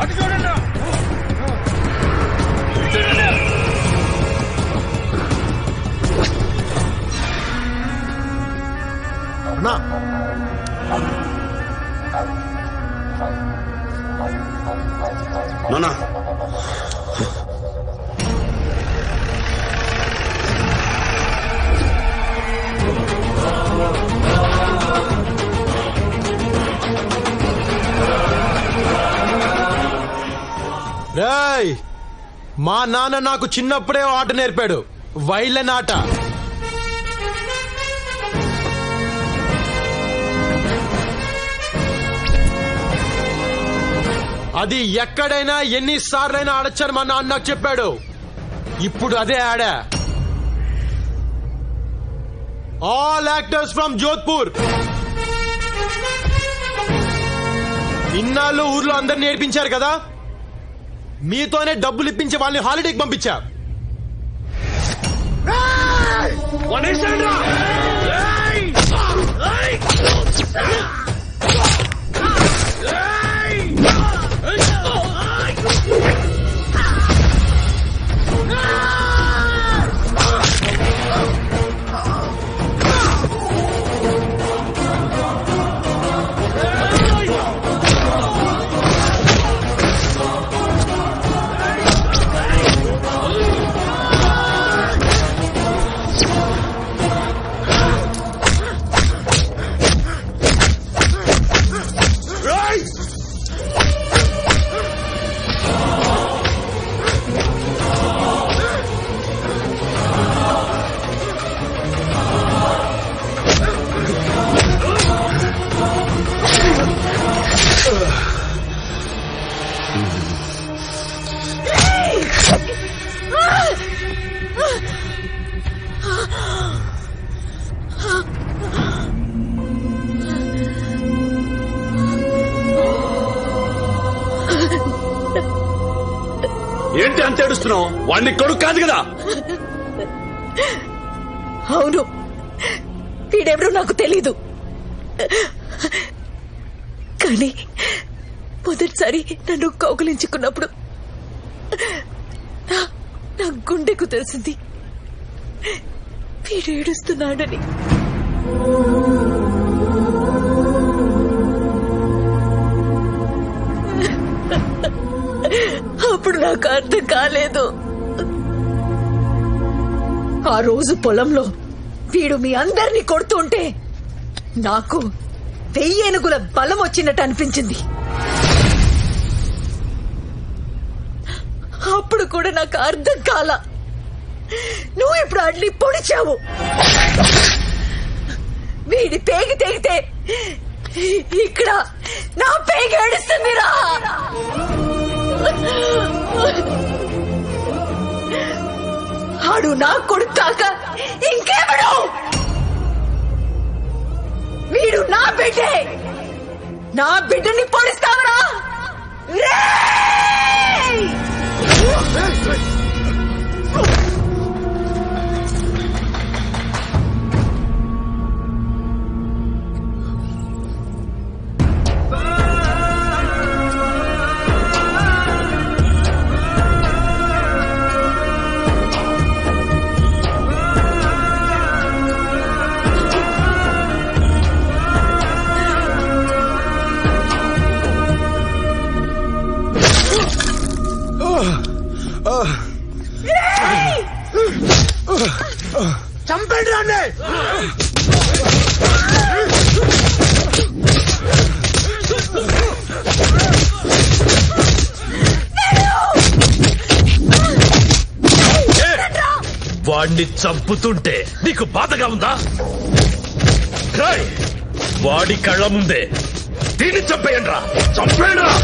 అటు చూడండి. అన్నా, నానా రేయ్, మా నాన్న నాకు చిన్నప్పుడే ఆట నేర్పాడు, వైలెన్ ఆట. అది ఎక్కడైనా ఎన్నిసార్లైనా ఆడొచ్చని మా నాన్న నాకు చెప్పాడు. ఇప్పుడు అదే ఆడా. All actors from Jodhpur. ఇన్నాళ్ళు ఊర్లో అందరు నేర్పించారు కదా, మీతోనే డబ్బులు ఇప్పించి వాళ్ళని హాలిడేకి పంపించా. చేస్తున్నావు? వాడిని కొడుకు కాదు కదా. అవును, వీడెవరో నాకు తెలీదు. కానీ మొదటిసారి నన్ను కౌగిలించుకున్నప్పుడు నా గుండెకు తెలిసింది వీడు ఏడుస్తున్నాడని. అప్పుడు నాకు అర్థం కాలేదు. ఆ రోజు పొలంలో వీడు మీ అందరినీ కొడుతుంటే నాకు 1000 ఏనుగుల బలం వచ్చినట్టు అనిపించింది. అప్పుడు కూడా నాకు అర్థం కాల. నువ్వు ఇప్పుడు అడ్లీ పొడిచావు. వీడి పేగి తెగితే ఇక్కడ నా పేగి ఏడుస్తుందిరా. ఆడు నా కొడుకు కాక ఇంకేమడు? వీడు నా బిడ్డే. నా బిడ్డని పొడిస్తావరా? చంపండి రాండి. వాడిని చంపుతుంటే నీకు బాధగా ఉందా? వాడి కళ్ళ ముందే దీన్ని చంపేయండ్రా. చంపేయండ్రా.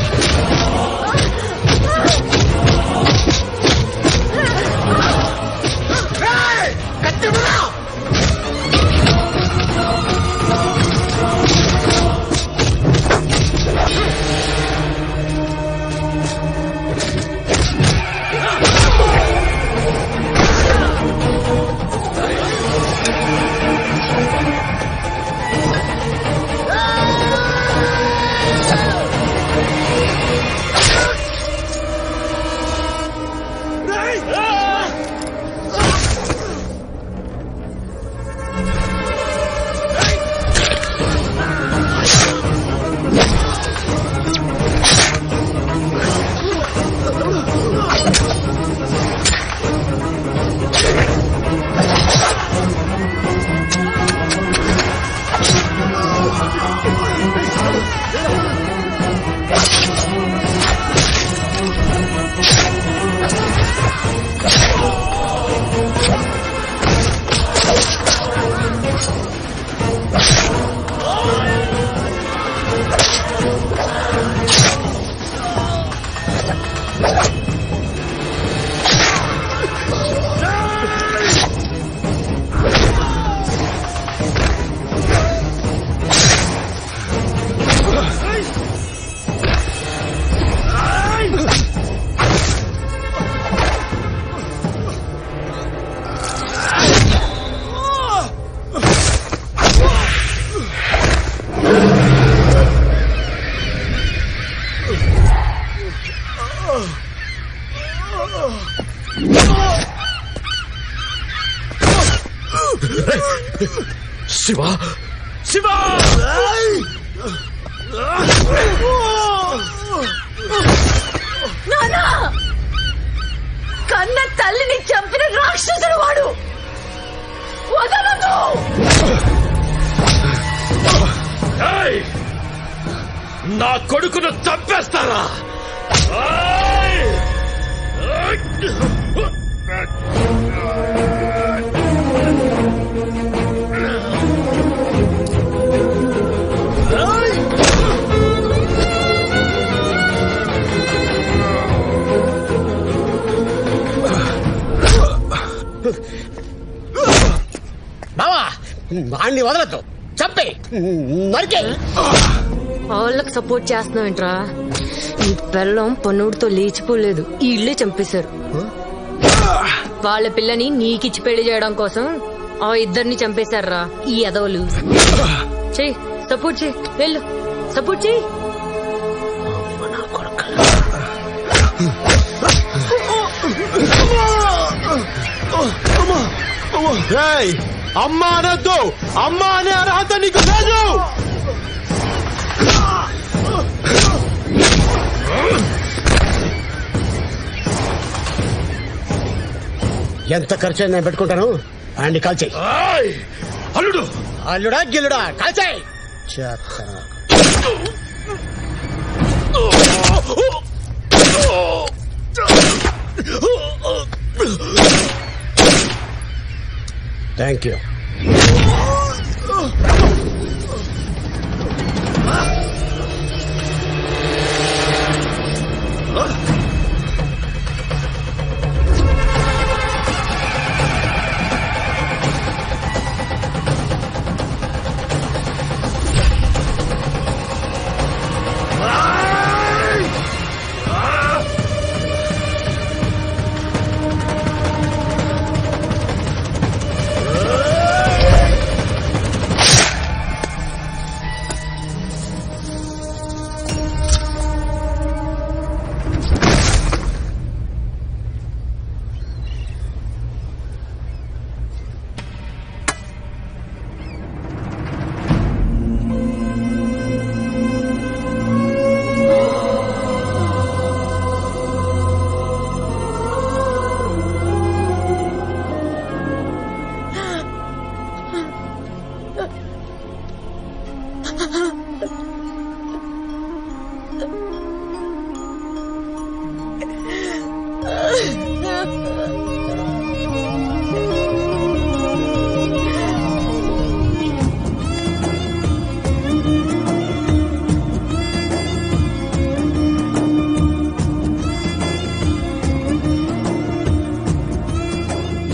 శివ శివ నానా, కన్న తల్లిని చంపిన రాక్షసుడు వాడు. వదలదు. నా కొడుకును చంపేస్తారా? బావా, వాణ్ణి వదలద్దు, చంపే నరికే. వాళ్ళకి సపోర్ట్ చేస్తున్నావేంట్రా? ఈ పెళ్ళం పన్నుడితో లేచిపోలేదు, ఈ ఇల్లే చంపేశారు. వాళ్ళ పిల్లని నీకిచ్చి పెళ్లి చేయడం కోసం ఆ ఇద్దరిని చంపేశారా ఈ ఎదవలు. చెయ్యి, సపోర్ట్ చెయ్యి, వెళ్ళు, సపోర్ట్ చెయ్యి. అమ్మా అనొద్దు, అమ్మా అనే అర్హత నీకు లేదు. ఎంత ఖర్చు నేను పెట్టుకుంటాను. అండి కాల్ చేయి. అల్లుడు అల్లుడా గిల్లుడా కాల్ చేయి. Thank you.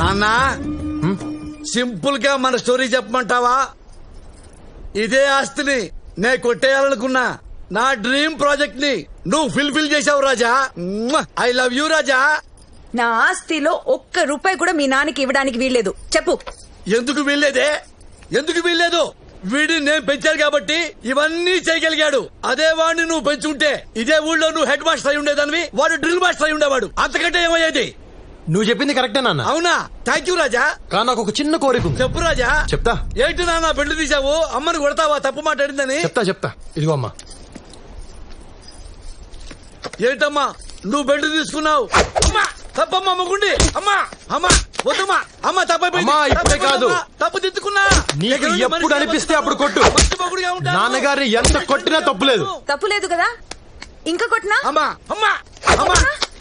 నాన్నా, సింపుల్ గా మన స్టోరీ చెప్పమంటావా? ఇదే ఆస్తిని నే కొట్టేయాలనుకున్నా నా డ్రీమ్ ప్రాజెక్ట్ ని నువ్వు ఫుల్ఫిల్ చేసావు రాజా. ఐ లవ్ యూ రాజా. నా ఆస్తిలో ఒక్క రూపాయి కూడా మీ నాన్నకి ఇవ్వడానికి వీల్లేదు. చెప్పు. ఎందుకు వీల్లేదే? ఎందుకు వీల్లేదు? వీడిని నేను పెంచాను కాబట్టి ఇవన్నీ చేయగలిగాడు. అదే వాడిని నువ్వు పెంచుంటే ఇదే ఊళ్ళో నువ్వు హెడ్ మాస్టర్ అయి ఉండేదానివి, వాడు డ్రిల్ మాస్టర్ అయి ఉండేవాడు. అంతకంటే ఏమయ్యేది? నువ్వు చెప్పింది కరెక్టే నాన్న. అవునా? థ్యాంక్ యూ రాజా. కానీ నాకు ఒక చిన్న కోరిక. చెప్పు రాజా. చెప్తా. ఏంటి నాన్న బెడ్లు తీసావు? అమ్మని కొడతావా తప్పు మాట్లాడిందని? చెప్తా. ఇదిగో అమ్మా. ఏంటమ్మా నువ్వు బెడ్లు తీసుకున్నావు? అమ్మా తప్పమ్మా మగుండి. అమ్మా అమ్మా వద్దమ్మా. అమ్మ ఇప్పుడే కాదు, తప్పు తిట్టుకున్నా. నీకు ఎప్పుడు అనిపిస్తే అప్పుడు కొట్టు. నాన్నగారిని ఎంత కొట్టినా తప్పులేదు. తప్పులేదు కదా? ఇంకా కొట్టినా? అమ్మా అమ్మా అమ్మా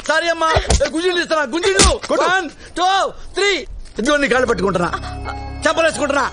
సారీ అమ్మా. గుంజీలు ఇస్తానా? గుంజీలు 1 2 3 ఇదిగో నీ కాళ్ళు పట్టుకుంటున్నా, చెప్పలేసుకుంటున్నా.